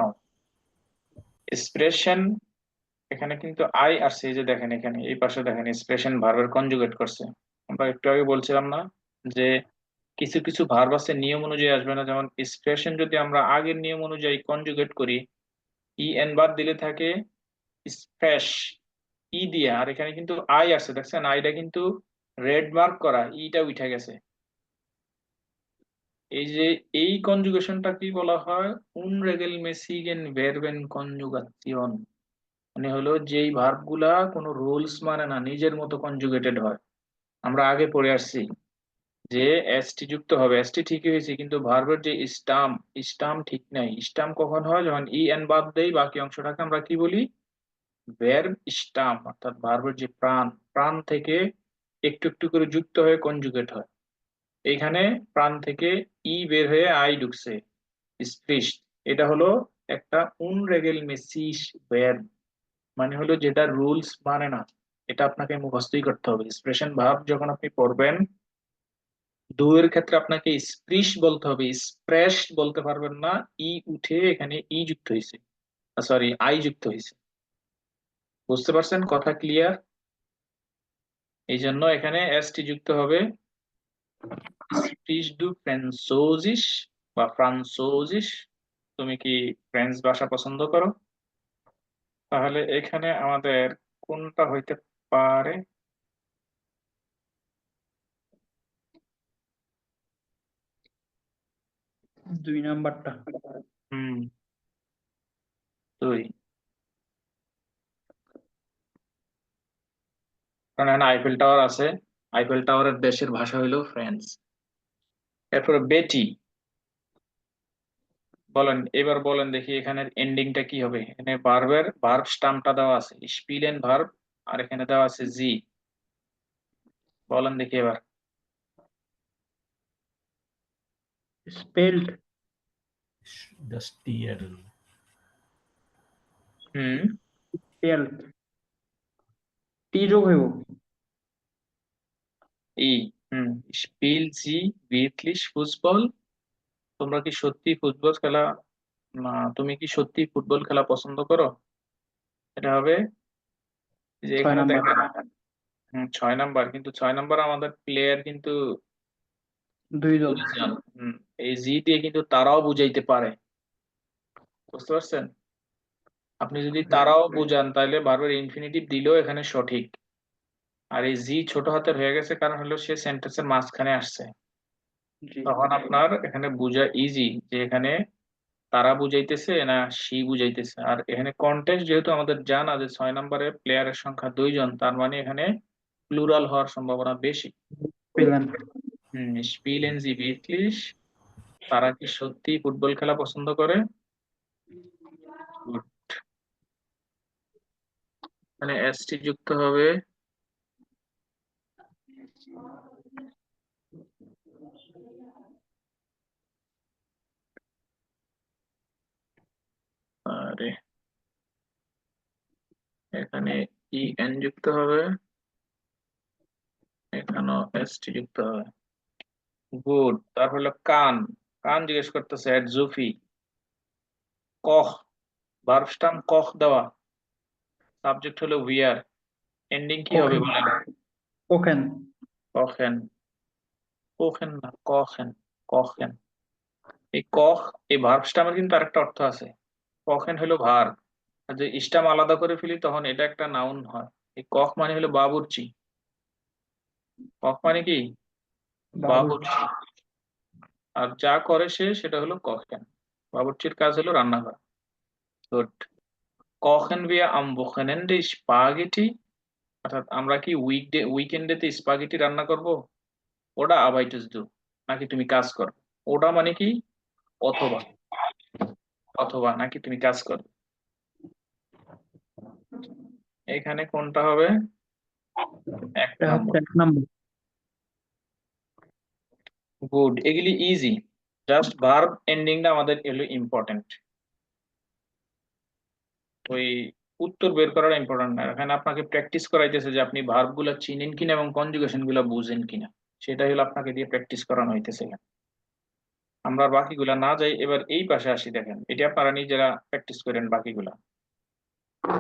এক্সপ্রেশন এখানে কিন্তু আই আসছে, এই যে দেখেন এখানে এই পাশে দেখেন এক্সপ্রেশন ভার্বের কনজুগেট করছে। আমরা একটু আগে বলছিলাম না যে কিছু কিছু ভার্ব আছে নিয়ম অনুযায়ী আসবে না, যেমন এক্সপ্রেশন যদি আমরা আগের নিয়ম অনুযায়ী কনজুগেট করি, ই এন বাদ দিলে থাকে স্প্রেশ ই দিয়ে, আর এখানে কিন্তু আই আসছে, দেখছেন আইটা কিন্তু রেড মার্ক করা, ইটা উঠে গেছে। এই যে এই কনজুগেশনটা কি বলা হয়? unregelmäßigen Verben Konjugation, মানে হলো যেই ভার্ব গুলা কোনো রুলস মানে না, নিজের মতো কনজুগেটেড হয়। আমরা আগে পড়ে আসছি যে এসটি যুক্ত হবে, এসটি ঠিকই হয়েছে, কিন্তু ভার্বের যে স্টাম, স্টাম ঠিক নাই। স্টাম কখন হয়? যখন ই এন বাদ দেই, বাকি অংশটাকে আমরা কি বলি? ভার্ব স্টাম, অর্থাৎ ভার্বের যে প্রাণ, প্রাণ থেকে একটু একটু করে যুক্ত হয়ে কনজুগেট হয়। এইখানে প্রাণ থেকে ই বের হয়ে আই ঢুকছে, স্পৃষ্ট। এটা হলো একটা unregelmäßig verb, মানে হলো যেটা রুলস মানে না। এটা আপনাকে মুখস্থই করতে হবে। এক্সপ্রেশন ভার্ব যখন আপনি পড়বেন, দুয়ের ক্ষেত্রে আপনাকে স্প্রিশ বলতে হবে, স্প্রেশ বলতে পারবেন না। ই উঠে এখানে ই যুক্ত হয়েছে, সরি আই যুক্ত হয়েছে। বুঝতে পারছেন? কথা ক্লিয়ার? এই জন্য এখানে এসটি যুক্ত হবে। স্প্রিশ দু ফ্রান্সোজিস বা ফ্রান্সোজিস। তুমি কি ফ্রেঞ্চ ভাষা পছন্দ করো? তাহলে এখানে আমাদের কোনটা হইতে পারে? 2 নাম্বারটা। হুম, দুই। কারণ এখানে আইফেল টাওয়ার আছে, আইফেল টাওয়ারের দেশের ভাষা হইলো ফ্রেঞ্চ। এরপরে বেটি, বলেন এবার, বলেন দেখি এখানের এন্ডিংটা কি হবে। এখানে ভার্বের ভার্ব স্টাম্পটা দেওয়া আছে, স্পিলেন ভার্ব, আর এখানে দেওয়া আছে জি। বলেন দেখি এবার। স্পেলড। জাস্ট টিএল। হুম, স্পেলড। টি যোগ হইব। ই। স্পিল জি ভিরক্লিশ ফুটবল। তোমরা কি সত্যি ফুটবল খেলা, না তুমি কি সত্যি ফুটবল খেলা পছন্দ করো? এটা হবে যে 6 এখানে নাম্বার। দেখেন 6 নাম্বার, কিন্তু 6 নাম্বার আমাদের প্লেয়ার কিন্তু 2 জন। দুইজন। এই জি দিয়ে কিন্তু তারাও বুঝাইতে পারে। বুঝতে পারছেন? আপনি যদি তারাও বুঝান তাহলে ভার্বের ইনফিনিটিভ দিলেও এখানে সঠিক। আর এই জি ছোট হাতের হয়ে গেছে কারণ হলো সে সেন্টেন্সের মাঝখানে আসছে, জি। তখন আপনার এখানে বুঝা ইজি যে এখানে তারা বুঝাইতেছে না সি বুঝাইতেছে। আর এখানে কন্টেক্সট যেহেতু আমাদের জানা যে 6 নম্বরে প্লেয়ারের সংখ্যা 2 জন, তার মানে এখানে প্লুরাল হওয়ার সম্ভাবনা বেশি। পেলেন। স্পিলেন জি ভিরক্লিশ, তারা কি সত্যি ফুটবল খেলা পছন্দ করে? Good. এখানে এসটি যুক্ত হবে। আরে এখানে ই এন যুক্ত হবে, এখানেও এসটি যুক্ত হবে। গুড। তারপর হলো কান, কান জিজ্ঞেস করতেছে এট জুফি। কখ, ভার্ব স্টাম্প কখ দেওয়া, সাবজেক্ট হলো উইয়ার, এন্ডিং কি হবে বলেন? ওকেন। কখেন, কোখেন না কখেন, কখেন। এই কখ, এই ভার্ব স্টামের কিন্তু আরেকটা অর্থ আছে। কখেন হলো ভার্ব, আর যে স্টাম আলাদা করে ফেলি তখন এটা একটা নাউন হয়। এই কখ মানে হলো বাবুর্চি। কখ মানে কি? বাবুর্চি। আর যা করে সে সেটা হলো কখেন। বাবুর্চির কাজ হলো রান্না করা। Good. কখেন wir am Wochenende Spaghetti, অর্থাৎ আমরা কি উইকেন্ডেতে স্পাগেটি রান্না করব? ওটা আবাইটুস দু, নাকি তুমি কাজ করো। ওটা মানে কি? অথবা, অথবা নাকি তুমি কাজ করো। এখানে কোনটা হবে? 1 নম্বর। 1 নাম্বার। গুড, এগুলি ইজি, জাস্ট ভার্ব এন্ডিংটা আমাদের এগুলো ইম্পর্টেন্ট। ওই উত্তর বের করাটা ইম্পর্টেন্ট না, এখানে আপনাকে প্র্যাকটিস করাইতেছে যে আপনি ভার্ব গুলা চিনেন কিনা এবং কনজুগেশন গুলা বুঝেন কিনা, সেটাই হলো আপনাকে দিয়ে প্র্যাকটিস করানো হইতেছে এখানে। আমরা আর বাকিগুলা না যাই, এবার এই পাশে আসি। দেখেন এটা আপনারা নিজেরা প্র্যাকটিস করেন বাকিগুলা।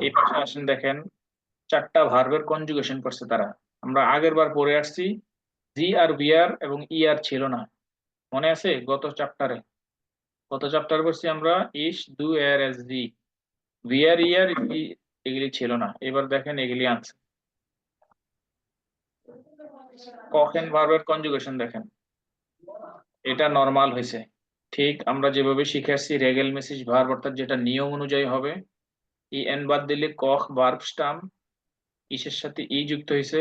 এই পাশে আসেন, দেখেন চারটা ভার্বের কনজুগেশন করছে তারা। আমরা আগের বার পড়ে আসছি জি আর বিআর এবং ই আর ছিল না, মনে আছে? গত চ্যাপ্টারে বলছি আমরা ইস দু এর এস জি, বিআর ইয়ার এগুলি ছিল না। এবার দেখেন এগুলি আনছে। কখন ভার্বের কনজুগেশন দেখেন, এটা নরমাল হয়েছে। ঠিক আমরা যেভাবে শিখে আসছি রেগেল মেসেজ ভার্ব, অর্থাৎ যেটা নিয়ম অনুযায়ী হবে। ই এন বাদ দিলে কখ ভার্ব স্টাম, ইসের সাথে ই যুক্ত হয়েছে,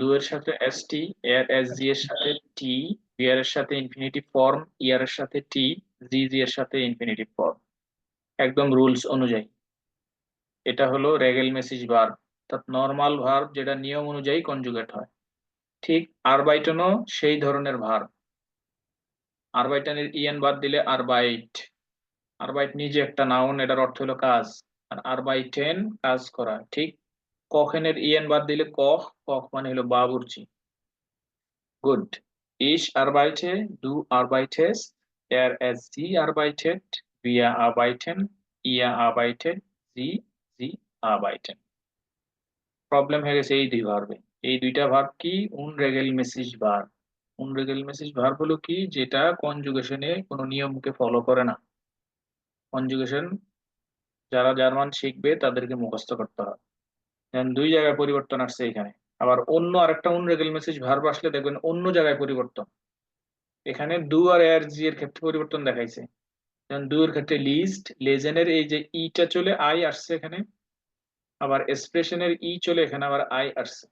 ডু এর সাথে এস টি, এর এস জি এর সাথে টি, বিআর এর সাথে ইনফিনিটিভ ফর্ম, ইয়ার এর সাথে টি, জি জি এর সাথে ইনফিনিটিভ ফর্ম, একদম রুলস অনুযায়ী। এটা হলো রেগেল মেসেজ ভার্ব, অর্থাৎ নর্মাল ভার্ব যেটা নিয়ম অনুযায়ী কনজুগেট হয়। ঠিক আরবাইটনও সেই ধরনের ভার্ব। আরবাইটনের ইএন বাদ দিলে আরবাইট, আরবাইট নিজে একটা নাউন, এটার অর্থ হলো কাজ। আর আরবাইটেন কাজ করা। ঠিক কখেনের ইএন বাদ দিলে কখ, কখ মানে হলো বাবুর্চি। গুড। ইস আরবাইটে, ডু আরবাইটেস, er es sie arbeitet, wir arbeiten, ihr arbeitet, sie arbeiten। Problem হয়ে গেছে এই দুই ভার্বে। এই দুইটা ভার্ব কি? উনরেগেল মেসেজ ভার্ব। উনরেগেল মেসেজ ভার্ব হলো কি? যেটা কনজুগেশনে কোনো নিয়মকে ফলো করে না। কনজুগেশন যারা জার্মান শিখবে তাদেরকে মুখস্থ করতে হবে। যেমন দুই জায়গায় পরিবর্তন আসছে এখানে। আবার অন্য আরেকটা উনরেগেল মেসেজ ভার্ব আসলে দেখবেন অন্য জায়গায় পরিবর্তন। এখানে ডু আর এর জি এর ক্ষেত্রে পরিবর্তন দেখাইছে। যেমন ডু এর ক্ষেত্রে লিস্ট, লেজেনের এই যে ইটা চলে আই আসছে এখানে, আবার এক্সপ্রেশনের ই চলে এখানে আবার আই আসছে।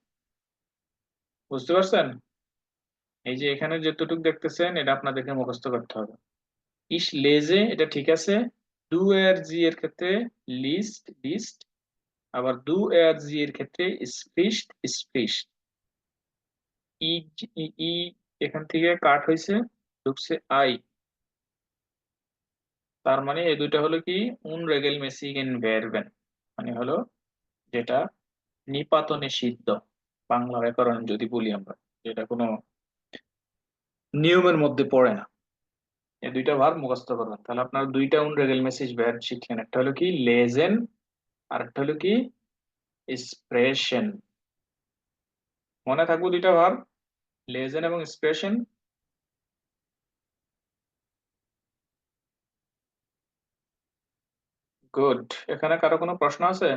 বুঝতে পারছেন? এই যে এখানে যতটুকু দেখতেছেন এটা আপনাদেরকে মুখস্থ করতে হবে। ইস লেজে এটা ঠিক আছে, ডু এর জি এর ক্ষেত্রে লিস্ট লিস্ট, আবার ডু এর জি এর ক্ষেত্রে স্প্রিস্ট স্প্রিস্ট। ই ই এখান থেকে কাট হয়েছে, ঢুকছে আই। তার মানে এই দুইটা হলো কি? উনরেgelmäßigen Verben, মানে হলো যেটা নিপাতনে সিদ্ধ, বাংলা ব্যাকরণ যদি বলি আমরা, যেটা কোনো নিয়মের মধ্যে পড়ে না। এই দুইটা ভার্ব মুখস্থ করবেন, তাহলে আপনার দুইটা উনরেgelmäßig Verb শিখলেন। একটা হলো কি লেজেন, আর একটা হলো কি স্প্রেশন। মনে থাকবো দুইটা ভার্ব, লেজেন এবং স্প্রেশন। গুড। এখানে কারো কোনো প্রশ্ন আছে?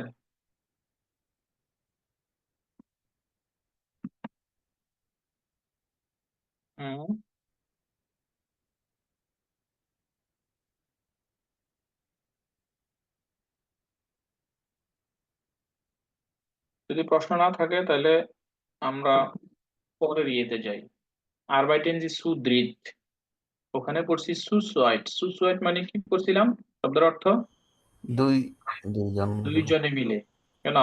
হুম, যদি প্রশ্ন না থাকে তাহলে আমরা পরের ইয়েতে যাই। আরবাইটেন জি সুদ্রিত, ওখানে পড়ছি সুসুয়াইট। সুসুয়াইট মানে কি পড়ছিলাম শব্দের অর্থ? দুইজন দুইজনে মিলে। কেন?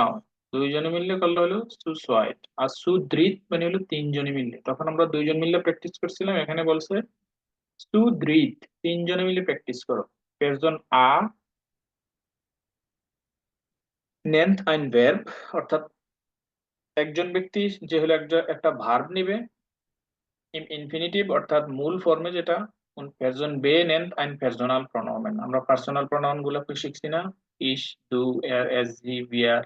দুইজনে মিললে করলে হলো সুসুয়াইট, আর সুদ্রিত মানে হলো তিনজনে মিললে। তখন আমরা দুইজন মিললে প্র্যাকটিস করছিলাম, এখানে বলছে সুদ্রিত, তিনজনে মিলে প্র্যাকটিস করো। পেরজন আ নেন্ট আইন ভার্ব, অর্থাৎ একজন ব্যক্তি যে হলো একটা ভার্ব নিবে ইনফিনিটিভ অর্থাৎ মূল ফর্মে, যেটা পেরজন বে নেন্ট আইন পার্সোনাল প্রোনাউন। আমরা পার্সোনাল প্রোনাউন গুলো শিখছি না? ইস, ডু, এর, S, G, BR,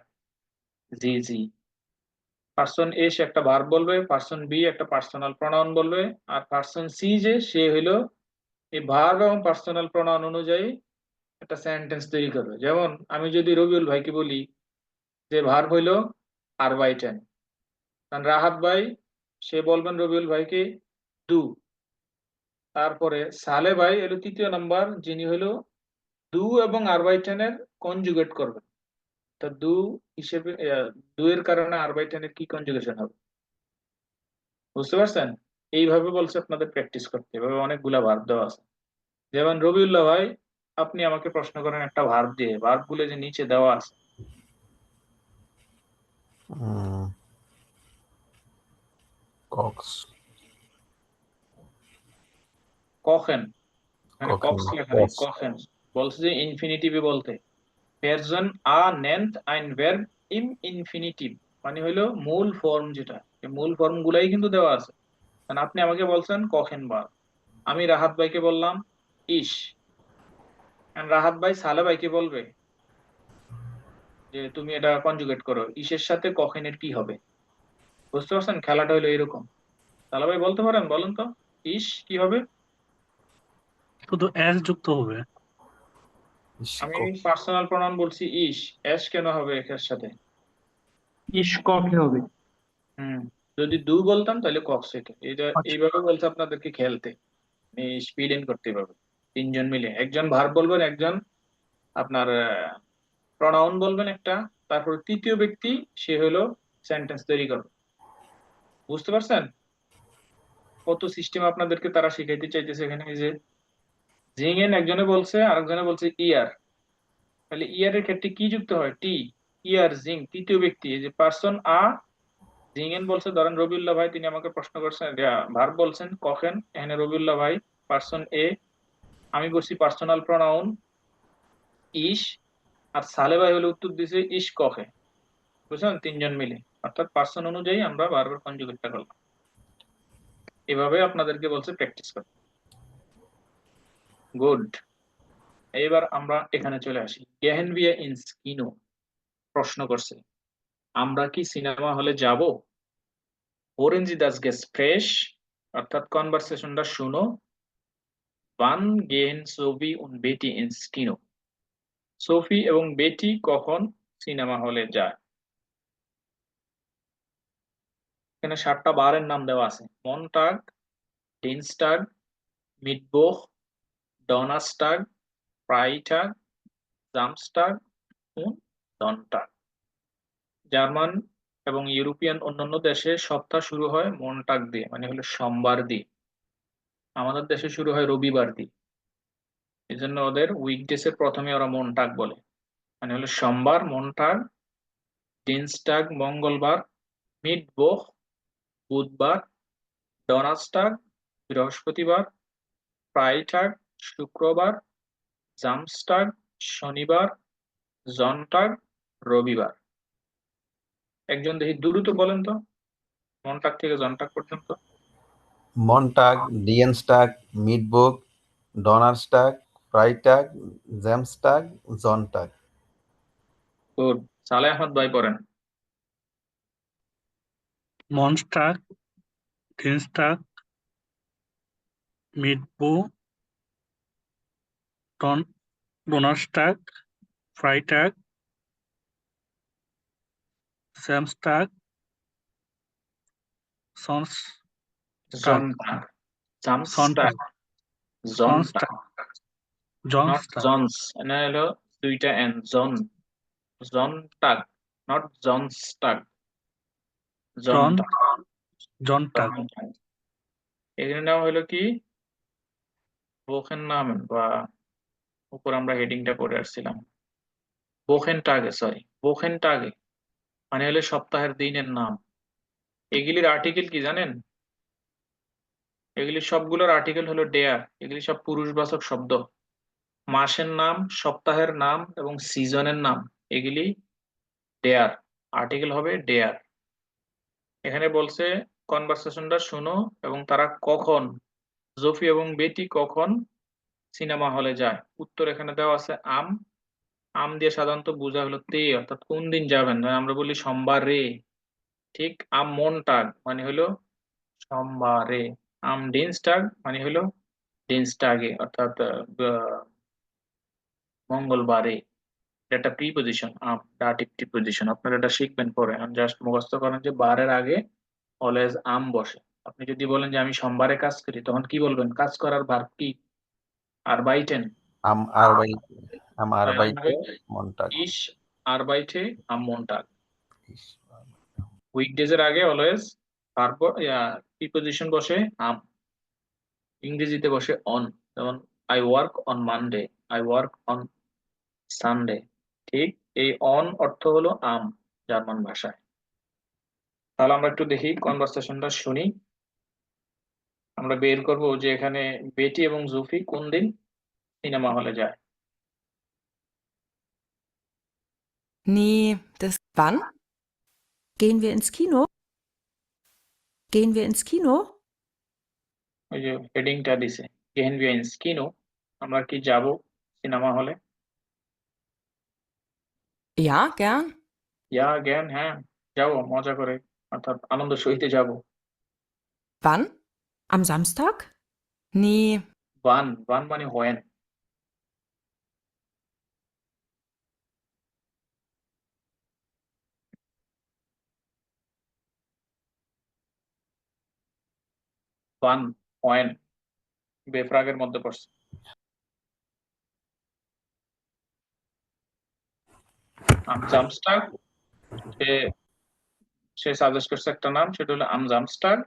G G. Person A সে একটা ভার্ব বলবে, পার্সন বি একটা পার্সোনাল প্রোনাউন বলবে, আর পার্সন সি যে সে হইলো এই ভার্ব এবং পার্সোনাল প্রোনাউন অনুযায়ী একটা সেন্টেন্স তৈরি করবে। যেমন আমি যদি রবিউল ভাইকে বলি যে ভার্ব হইলো আরবাইটেন, কারণ রাহাত ভাই সে বলবেন রবিউল ভাইকে ডু। তারপরে সালে ভাই এলো তৃতীয় নাম্বার, যিনি হলো ডু এবং আরবাইটেনের কনজুগেট করবেন। তা ডু হিসেবে ডু এর কারণে আরবাইটেনের কি কনজুগেশন হবে? বুঝতে পারছেন? এইভাবে বলছে আপনাদের প্র্যাকটিস করতে। এভাবে অনেকগুলা ভার্ব দেওয়া আছে। যেমন রবিউল্লাহ ভাই, আপনি আমাকে প্রশ্ন করেন একটা ভার্ব দিয়ে, ভার্ব গুলো যে নিচে দেওয়া আছে। কক্স কখেন, মানে কখন কক্স লেখা নেই, কখেন বলছে যে ইনফিনিটিভে বলতে। পারসন আ নেন্ট আইন ভার্ব ইম ইনফিনিটিভ, মানে হলো মূল ফর্ম যেটা, এই মূল ফর্ম গুলাই কিন্তু দেওয়া আছে। কারণ আপনি আমাকে বলছেন কখেন বার, আমি রাহাত ভাইকে বললাম ইস, and রাহাত ভাই সালে ভাইকে বলবে যে তুমি এটা কনজুগেট করো, ইসের সাথে কখেনের কি হবে। বুঝতে পারছেন, খেলাটা হলো এরকম। সালে ভাই বলতে পারেন, বলেন তো ইস কি হবে। শুধু এস যুক্ত হবে। আমি Ishko. পার্সোনাল প্রোনাউন বলছি ইস, এস কেন হবে এর সাথে? ইস কখে হবে। যদি দু বলতাম তাহলে কক্স হইতো। এটা আচ্ছা। এইভাবে বলছে আপনাদেরকে খেলতে, স্পিড ইন করতে হবে। তিনজন মিলে, একজন ভার্ব বলবেন, একজন আপনার প্রোনাউন বলবেন একটা, তারপর তৃতীয় ব্যক্তি সে হলো সেন্টেন্স তৈরি করবে। বুঝতে পারছেন কত সিস্টেম আপনাদেরকে তারা শিখাইতে চাইতেছে এখানে? এই যে জিংএন একজনে বলছে, আরেকজনে বলছে ইয়ার, তাহলে ইয়ারের ক্ষেত্রে কি যুক্ত হয়? টি। ইয়ার জিং তৃতীয় ব্যক্তি, এই যে পার্সন আ, জিংএন বলছে, ধরেন রবিউল্লাহ ভাই, তিনি আমাকে প্রশ্ন করছেন, ভার্ব বলছেন কখেন, এখানে রবিউল্লাহ ভাই পার্সন এ, আমি বলছি পার্সোনাল প্রোনাউন ইস, আর সালে ভাই হলো উত্তর দিছে ইস কখে। বুঝছেন, তিনজন মিলে, অর্থাৎ পার্সন অনুযায়ী আমরা বারবার কনজুগেটটা করলাম। এভাবে আপনাদেরকে বলছে প্র্যাকটিস করতে। গুড। এবার আমরা এখানে চলে আসি। গেহেন ভিয়া ইনস কিনো প্রশ্ন করছে, আমরা কি সিনেমা হলে যাব? ওরেঞ্জি দাস গেস ফ্রেশ, অর্থাৎ কনভারসেশনটা শুনো। বান গেহেন সোফি উন বেটি ইনস কিনো, সোফি এবং বেটি কখন সিনেমা হলে যায়? এখানে 7টা বারের নাম দেওয়া আছে: মনটাগ, ডিনস্টাগ, মিটবোখ, ডনাস্টাগ, ফ্রাইটাগ, জামস্টাগ und Sonntag। জার্মান এবং ইউরোপিয়ান অন্যান্য দেশে সপ্তাহ শুরু হয় মনটাগ দিয়ে, মানে হলো সোমবার দিয়ে। আমাদের দেশে শুরু হয় রবিবার দিয়ে। এই জন্য ওদের উইকডেস এর প্রথমে ওরা মনটাগ বলে, মানে হলো সোমবার মনটাগ, ডিনস্টাগ মঙ্গলবার, মিটবোখ বুধবার, ডনাস্টাগ বৃহস্পতিবার, ফ্রাইটাগ শুক্রবার, জামস্টাগ শনিবার, জনটাগ রবিবার। একজন দেখি দ্রুত বলেন তো, মনটাগ থেকে জনটাগ পর্যন্ত। Montag, Dienstag, Mittwoch, Donnerstag, Freitag, Samstag, Sonntag. Good. Saleh Ahmad ভাই পড়েন। মনস্টাগ, ডিনস্টাগ, মিটবো, ডোনার্সটাগ, ফ্রাইটাগ, স্যামস্টাগ, জনটাগ, জামস্টাগ, জনটাগ, নট জনস্টাগ, জনস, এনে হলো দুইটা এন, জন, জনটাগ, নট জনস্টাগ, জনটাগ। জনটাগ। এখানে নাম হলো কি বোখেন নাম, বা উপর আমরা হেডিংটা করে আসছিলাম বোখেন টাগে, সরি বোখেন টাগে, মানে হলো সপ্তাহের দিনের নাম। এগুলির আর্টিকেল কি জানেন? এগুলি সবগুলোর আর্টিকেল হলো ডেয়ার। এগুলি সব পুরুষবাচক শব্দ। মাসের নাম, সপ্তাহের নাম এবং সিজনের নাম এগুলি ডেয়ার, আর্টিকেল হবে ডেয়ার। এখানে বলছে কনভারসেশনটা শোনো এবং তারা কখন, জোফি এবং বেটি কখন সিনেমা হলে যায়। উত্তর এখানে দেওয়া আছে আম। আম দিয়ে সাধারণত বোঝা হলো তে, অর্থাৎ কোন দিন যাবেন, মানে আমরা বলি সোমবারে, ঠিক। আম মনটাগ মানে হলো সোমবারে। আম ডিনস্টাগ মানে হলো ডিনস্টাগে, অর্থাৎ মঙ্গলবারে। এটা প্রিপজিশন, আম ডাটিভ প্রিপজিশন, আপনারা এটা শিখবেন পরে। জাস্ট মুখস্থ করেন যে বারের আগে অলওয়েজ আম বসে। আপনি যদি বলেন যে আমি সোমবারে কাজ করি, তখন কি বলবেন? কাজ করার ভার্ব কি? আরবাইটেন। Am Arbeite, Montag. ইস আরবাইটে আম মনটাগ। উইকডেজ এর আগে অলওয়েজ ভার্ব প্রিপজিশন বসে আম, ইংরেজিতে বসে অন। যেমন I work on Monday, I work on Sunday. ঠিক, এই অন অর্থ হলো আম জার্মান ভাষায়। তাহলে আমরা একটু দেখি কনভারসেশনটা শুনি। আমরা বের করব যে এখানে বেটি এবং জুফি কোন দিন সিনেমা হলে যায়। Nee, das. Wann? Gehen wir ins Kino? Gehen wir ins Kino? ওই যে হেডিংটা দিছে গেহেন wir ins Kino, আমরা কি যাব সিনেমা হলে? Ja, gern. Ja, gern, হ্যাঁ যাবো মজা করে, অর্থাৎ আনন্দ সহিতে যাব। Wann? Am Samstag? Nee, wann মানে when। wann when বেফরাগের মধ্যে পড়ছে। am Samstag say say suggest করছে একটা নাম, সেটা হলো am Samstag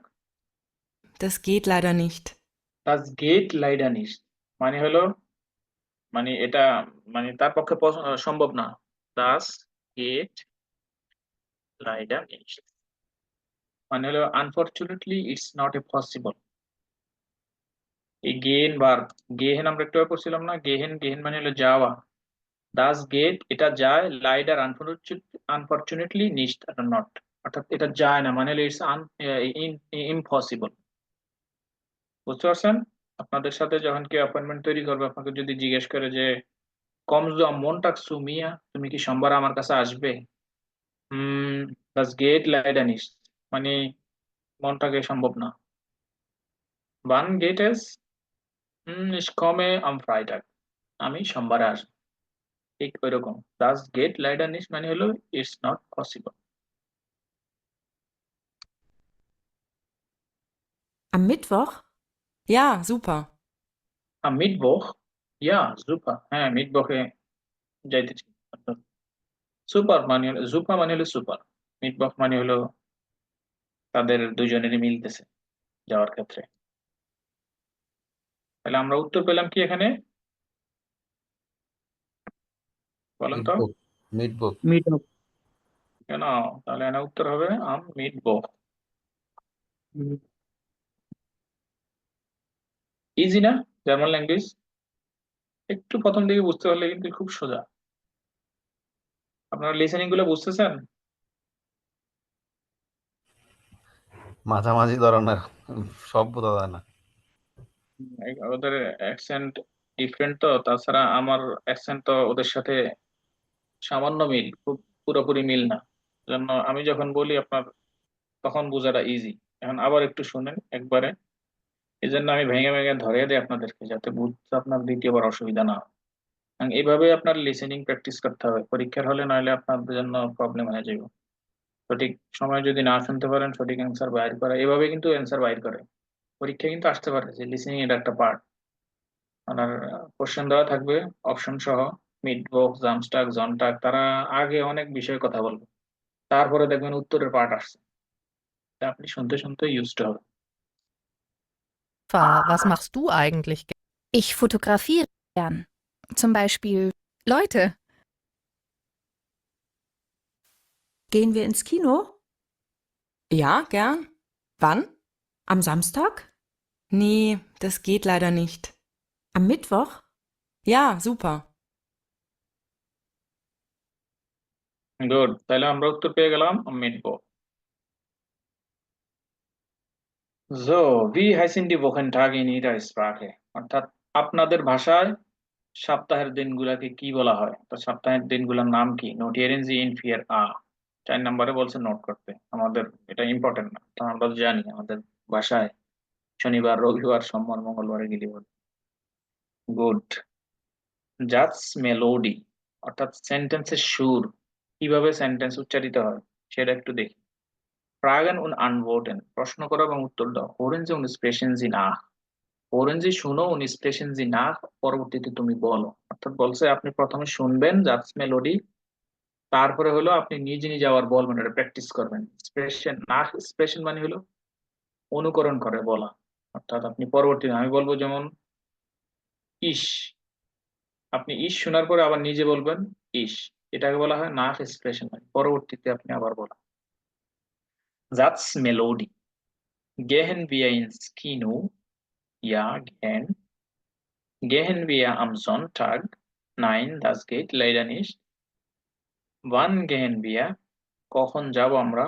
das geht leider nicht. das geht leider nicht মানে হলো মানে এটা মানে তার পক্ষে সম্ভব না। das geht leider nicht মানে হলো unfortunately it's not a possible. এই গেন ভার্ব, গেহেন আমরা একটু আগে পড়ছিলাম না, গেহেন গেহেন মানে হলো যাওয়া। দাস গেট এটা যায়, লাইডার আনফরচুনেটলি নিস্ট নট, অর্থাৎ এটা যায় না মানে হলো ইটস ইম্পসিবল। বুঝতে পারছেন? আপনাদের সাথে যখন কেউ অ্যাপয়েন্টমেন্ট তৈরি করবে, আপনাকে যদি জিজ্ঞেস করে যে কমস দু আম মন্টাগ সু মিয়া, তুমি কি সোমবার আমার কাছে আসবে? দাস গেট লাইডার নিস্ট মানে মনটাকে সম্ভব না। বান গেট এস ich komme am Freitag, আমি সোমবারে আসবো। ঠিক ওইরকম দাস গেট লাইডার নিস্ট মানে হলো it's not possible. Am Mittwoch? Ja, super. am Mittwoch ja super, হ্যাঁ মিটবখে যাইতেছি। সুপার মানে হলো সুপার মানে হলো সুপার, মিটবখ মানে হলো তাদের দুজনেরই মিলতেছে যাওয়ার ক্ষেত্রে। তাহলে আমরা উত্তর পেলাম কি এখানে বলেন তো? মিডবুক মিটআপ। কেন? তাহলে এখানে উত্তর হবে আম মিটবখ। ইজি না জার্মান ল্যাঙ্গুয়েজ? একটু প্রথম দিকে বুঝতে পারলে কিন্তু খুব সোজা। আপনারা লিসেনিং গুলো বুঝতেছেন? মাঝামাঝি ধরনের, সব বোঝা যায় না। ওদের অ্যাকসেন্ট ডিফারেন্ট তো, তাছাড়া আমার অ্যাকসেন্ট তো ওদের সাথে সামান্য মিল, খুব পুরোপুরি মিল না। জন্য আমি যখন বলি আপনার তখন বোঝাটা ইজি। এখন আবার একটু শুনেন একবারে, এই জন্য আমি ভেঙে ভেঙে ধরিয়ে দিই আপনাদেরকে, যাতে বুঝতে আপনার দ্বিতীয়বার অসুবিধা না হয়। এবং এইভাবে আপনার লিসেনিং প্র্যাকটিস করতে হবে পরীক্ষার হলে, নইলে আপনাদের জন্য প্রবলেম হয়ে যাবে। সঠিক সময় যদি না শুনতে পারেন, সঠিক অ্যান্সার বাইর করে, এভাবে কিন্তু অ্যান্সার বাইর করে পরীক্ষা কিন্তু আসতে পারে যে লিসেনিং এর একটা পার্ট। আপনার কোশ্চেন দেওয়া থাকবে অপশন সহ, মিটবক্স জামস্টাক জনটাক, তারা আগে অনেক বিষয়ে কথা বলবে, তারপরে দেখবেন উত্তরের পার্ট আসছে, তা আপনি শুনতে শুনতে ইউজড হবে। Was machst du eigentlich? Ich fotografiere gern. Zum Beispiel Leute. Gehen wir ins Kino? Ja, gern. Wann? Am Samstag? Nee, das geht leider nicht. Am Mittwoch? Ja, super. Good, তাহলে আমরা উত্তর পেয়ে গেলাম মিটবক। So, wie heißen die Wochentage in Ihrer Sprache? অর্থাৎ আপনাদের ভাষায় সপ্তাহের দিনগুলোকে কি বলা হয়? তো সপ্তাহের দিনগুলোর নাম কি? নোটিয়েরেন জি ইন ফিয়ার আ 4 নম্বরে বলছে নোট করতে। আমাদের এটা ইম্পর্টেন্ট না, তো আমরা তো জানি আমাদের ভাষায় শনিবার, রবিবার, সোমবার, মঙ্গলবারে গেলে বলে। গুড। জাটস মেলোডি অর্থাৎ সেন্টেন্সের সুর, কিভাবে সেন্টেন্স উচ্চারিত হয় সেটা একটু দেখি। ফ্রাগেন উন আনভোটেন প্রশ্ন করো এবং উত্তর দাও। হোরেন যে উন স্প্রেশন জি না, হোরেন যে শুনো উন স্প্রেশন জি না, পরবর্তীতে তুমি বলো। অর্থাৎ বলছে আপনি প্রথমে শুনবেন জাটস মেলোডি, তারপরে হলো আপনি নিজে নিজে আবার বলবেন, এটা প্র্যাকটিস করবেন। স্প্রেশন না, স্প্রেশন মানে হলো অনুকরণ করে বলা, অর্থাৎ আপনি পরবর্তীতে আমি বলবো যেমন ইস, আপনি ইস শোনার পরে আবার নিজে বলবেন ইস, এটাকে বলা হয় নাক এক্সপ্রেশন, পরবর্তীতে আপনি আবার বলা। জাটস melody. গেহেন wir ins Kino? Ja, gern. Gehen wir am Sonntag? Nein, das geht leider nicht. ওয়ান গেহেন বিয়া, কখন যাব আমরা?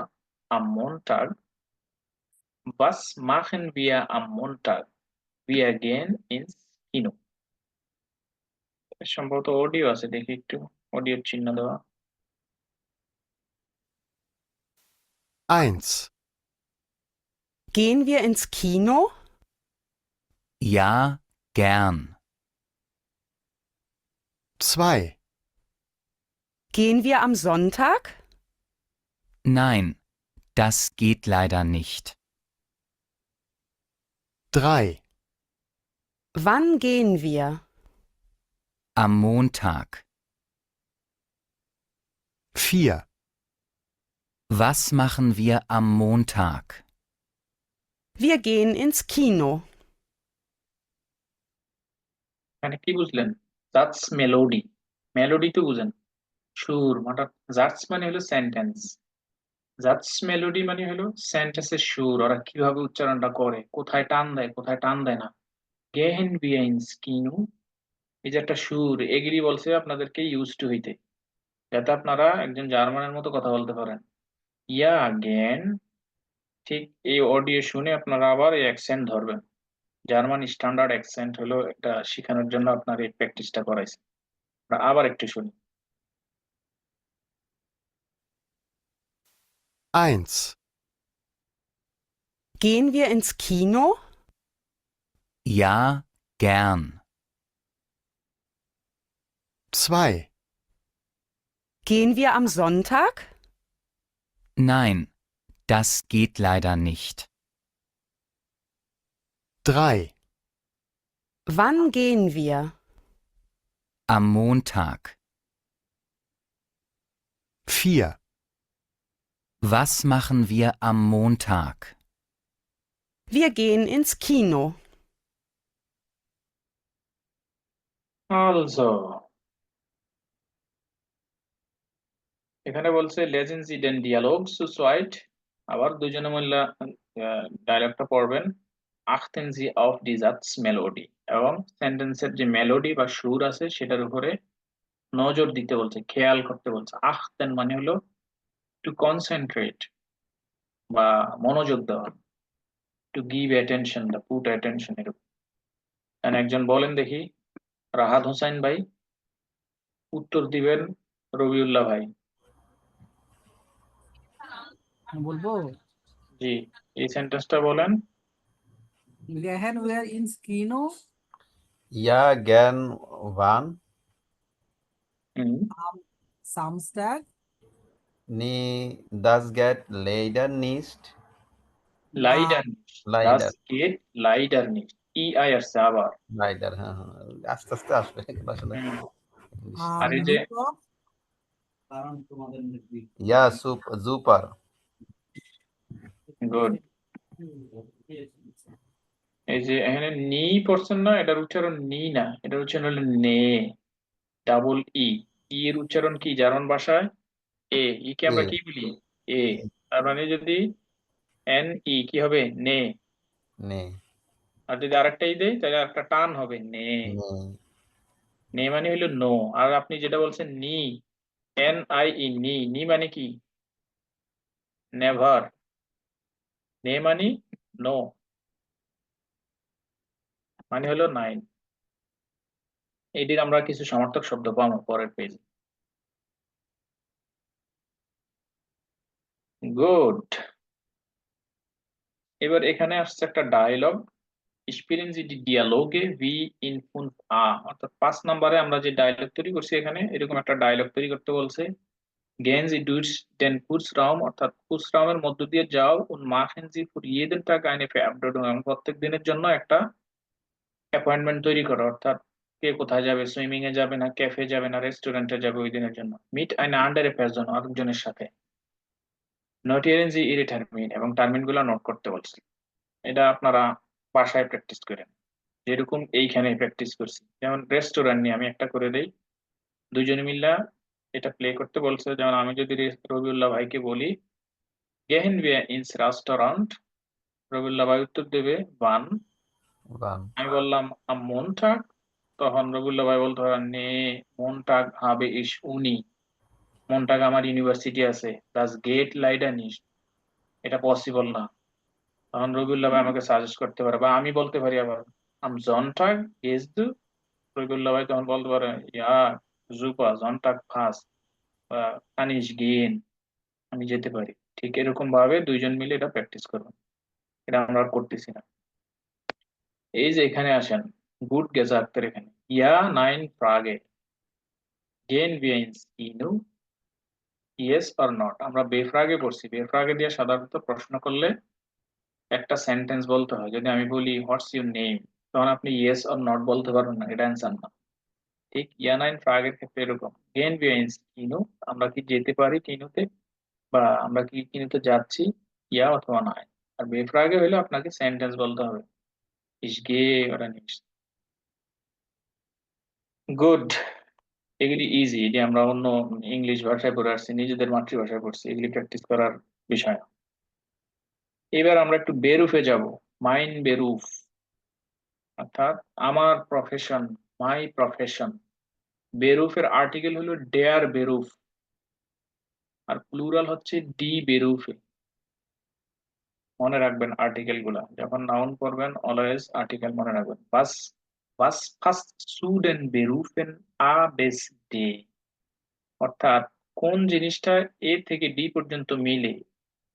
am Montag. Was machen wir am Montag? Wir gehen ins Kino. সম্ভবত অডিও আছে, দেখি একটু অডিওর চিহ্ন দেওয়া। 1. Gehen wir ins Kino? Ja, gern. 2. Gehen wir am Sonntag? Nein, das geht leider nicht. 3. Wann gehen wir? Am Montag. 4. Was machen wir am Montag? Wir gehen ins Kino. মানে কি বুঝলেন? জাটস melody, melody তো বুঝেন, সুর। মানে জাটস মানে হলো sentence, জাটস melody মানে হলো সেন্টেন্সের সুর, ওরা কিভাবে উচ্চারণটা করে, কোথায় টান দেয় কোথায় টান দেয় না। গেহেন বিয়া ইনস কিনু, এই যে একটা সুর, এগুলি বলছে আপনাদেরকে ইউজ টু হইতে, যাতে আপনারা একজন জার্মানের মতো কথা বলতে পারেন। ইয়া জ্ঞান, ঠিক এই অডিও শুনে আপনারা আবার এই অ্যাকসেন্ট ধরবেন। জার্মান স্ট্যান্ডার্ড অ্যাকসেন্ট হলো এটা শেখানোর জন্য আপনার এই প্র্যাকটিসটা করাইছে। আমরা আবার একটু শুনি। 1. Gehen wir ins Kino? Ja, gern. 2. Gehen wir am Sonntag? Nein, das geht leider nicht. 3. Wann gehen wir? Am Montag. 4. Was machen wir am Montag? Wir gehen ins Kino. Also, এখানে বলছে লেজেন সি ডেন ডিয়ালগ zu zweit, আবার দুজনে মিলে ডায়লগটা পড়বেন। achten Sie auf die Satzmelodie, এবং সেন্টেন্সের যে মেলোডি বা সুর আছে সেটার উপরে নজর দিতে বলছে, খেয়াল করতে বলছে। achten মানে হলো টু কনসেন্ট্রেট বা মনোযোগ দেওয়া, টু গিভ অ্যাটেনশন বা পুট অ্যাটেনশন এরকম। একজন বলেন দেখি, রাহাত হোসেন ভাই, উত্তর দিবেন রবিউল্লাহ ভাই। বলবো? জি, এই সেন্টেন্সটা বলেন। Gehen wir ins Kino? Ja, gern. Wann? Am Samstag? Nee, das geht leider nicht. Leider nicht. Leider. Das geht leider nicht. EI আসছে আবার। Leider, হ্যাঁ হ্যাঁ আস্তে আস্তে আসবে আসলে আর এই যে Mittwoch? Ja, super. গুড। এই যে এখানে নি পড়ছেন না, এটার উচ্চারণ নি না, এটার উচ্চারণ হলো নে, ডাবল ই। ই এর উচ্চারণ কি জার্মান ভাষায়? এ। ই কে আমরা কি বলি? এ। তার মানে যদি এন ই কি হবে? নে। নে। আর যদি আরেকটা ই দেই তাহলে একটা টান হবে, নে। নে মানে হলো নো। আর আপনি যেটা বলছেন নি, এন আই ই, নি, নি মানে কি? নেভার। নে মানে নো, মানে হলো নাইন। এটির আমরা কিছু সমার্থক শব্দ পাবো পরের পেজে। গুড। এবার এখানে আসছে একটা dialogue. Spielen Sie die Dialoge wie in 5a, অর্থাৎ 5 নম্বরে আমরা যে ডায়লগ তৈরি করছি, এখানে এরকম একটা ডায়লগ তৈরি করতে বলছে। Gehen Sie durch den Kursraum, অর্থাৎ কুর্সরাউমের মধ্য দিয়ে যাও, und machen Sie für jeden Tag eine Verabredung, এবং প্রত্যেক দিনের জন্য একটা অ্যাপয়েন্টমেন্ট তৈরি করো, অর্থাৎ কে কোথায় যাবে, সুইমিং এ যাবে না, ক্যাফে যাবে না, রেস্টুরেন্টে যাবে ওই দিনের জন্য। মিট eine andere Person, আরেকজনের সাথে। Notieren Sie Ihre Termin, এবং টার্মিনগুলো নোট করতে বলছে। এটা আপনারা বাসায় প্র্যাকটিস করেন, যেরকম এইখানে প্র্যাকটিস করছি। যেমন রেস্টুরেন্ট নিয়ে আমি একটা করে দেই, দুইজনে মিল্লা এটা প্লে করতে বলছে। যেমন আমি যদি রবিউল্লাহ ভাইকে বলি গেহেন wir ins Restaurant, রবিউল্লাহ ভাই উত্তর দেবে বান। আমি বললাম am Montag, তখন রবিউল্লাহ ভাই বলতে পারেন নে Montag habe ich Uni, মনটাকে আমার ইউনিভার্সিটি আছে, দাস গেট লাইডার নিস্ট, এটা পসিবল না। তখন রবিউল্লাহ ভাই আমাকে সাজেস্ট করতে পারে, বা আমি বলতে পারি আবার আম জনটাগ গেস দু, রবিউল্লাহ ভাই তখন বলতে পারে ইয়া জুপা জনটাগ ফাস বা কানিশ গেন, আমি যেতে পারি। ঠিক এরকম ভাবে দুইজন মিলে এটা প্র্যাকটিস করবেন। এটা আমরা আর করতেছি না। এই যে এখানে আসেন, গুড গেজাক্তের এখানে ইয়া নাইন ফ্রাগে গেন বিয়াইন্স ইনু ইয়েস অর নট, আমরা বেফ্রাগে পড়ছি। বেফ্রাগে দিয়ে সাধারণত প্রশ্ন করলে একটা সেন্টেন্স বলতে হয়। যদি আমি বলি হোয়াটস ইউর নেম, তখন আপনি ইয়েস অর নট বলতে পারবেন না, এটা অ্যান্সার না। ঠিক ইয়া নাইন ফ্রাগের ক্ষেত্রে এরকম, গেন বিয়াইন্স কিনু, আমরা কি যেতে পারি কিনুতে, বা আমরা কি কিনুতে যাচ্ছি, ইয়া অথবা নাই। আর বেফ্রাগে হলে আপনাকে সেন্টেন্স বলতে হবে, ইস গে ওরা নিস। গুড, এগুলি ইজি, এটি আমরা অন্য ইংলিশ ভাষায় পড়ে আসছি, নিজেদের মাতৃভাষায় পড়ছি, এগুলি প্র্যাকটিস করার বিষয় না। এবার আমরা একটু বেরুফে যাব, মাইন বেরুফ, অর্থাৎ আমার প্রফেশন, মাই প্রফেশন। বেরুফের আর্টিকেল হলো ডেয়ার বেরুফ, আর প্লুরাল হচ্ছে ডি বেরুফে। মনে রাখবেন আর্টিকেল গুলা, যখন নাউন পড়বেন অলওয়েজ আর্টিকেল মনে রাখবেন। বাস বাস ফার্স্ট সুডেন বেরুফেন আ বেস ডে, অর্থাৎ কোন জিনিসটা এ থেকে বি পর্যন্ত মিলে।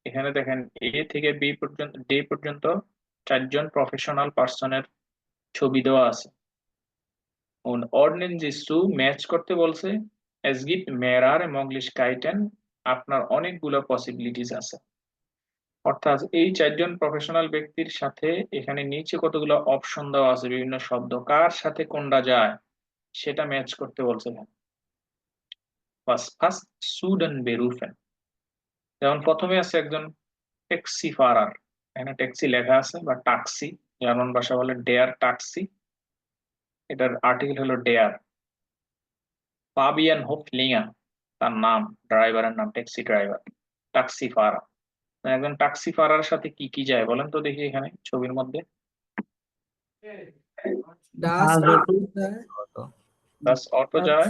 এখানে দেখেন এ থেকে বি পর্যন্ত, ডে পর্যন্ত 4জন প্রফেশনাল পার্সনের ছবি দেওয়া আছে। অর্ডিনেন্সু ম্যাচ করতে বলছে, es gibt mehrere Möglichkeiten, আপনার অনেকগুলো পসিবিলিটিস আছে। অর্থাৎ এই 4জন প্রফেশনাল ব্যক্তির সাথে এখানে নিচে কতগুলো অপশন দেওয়া আছে, বিভিন্ন শব্দ, কার সাথে কোনটা যায় সেটা ম্যাচ করতে বলছে এখানে। ফার্স্ট সুডেন বেরুফেন, যেমন প্রথমে আছে একজন ট্যাক্সি ফারার, এখানে ট্যাক্সি লেখা আছে, বা টাক্সি, জার্মান ভাষা বলে ডেয়ার টাক্সি, এটার আর্টিকেল হলো ডেয়ার। ফাবিয়ান হোফলিঙ্গা, তার নাম, ড্রাইভারের নাম ট্যাক্সি ড্রাইভার, টাক্সি ফারা। একজন টাক্সি ফারার সাথে কি কি যায় বলেন তো দেখি এখানে ছবির মধ্যে। Das অটো বাস অটো যায়,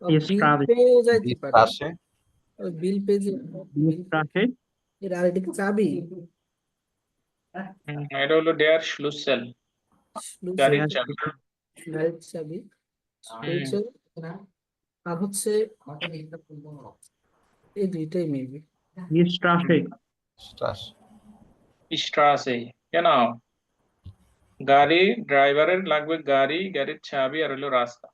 বিল পেয়ে যাইতে বিট পারে, আসে, বিল পেজে এর আরেকটি চাবি, এটা হলো ডেয়ার শ্লুসেল, গাড়ির চাবি। গাড়ির চাবি, পেয়েছে না, আর হচ্ছে এই দুইটাই মেবি। স্ট্রাস, স্ট্রাসে কেন, গাড়ি ড্রাইভারের লাগবে গাড়ি, গাড়ির চাবি, আর হলো রাস্তা,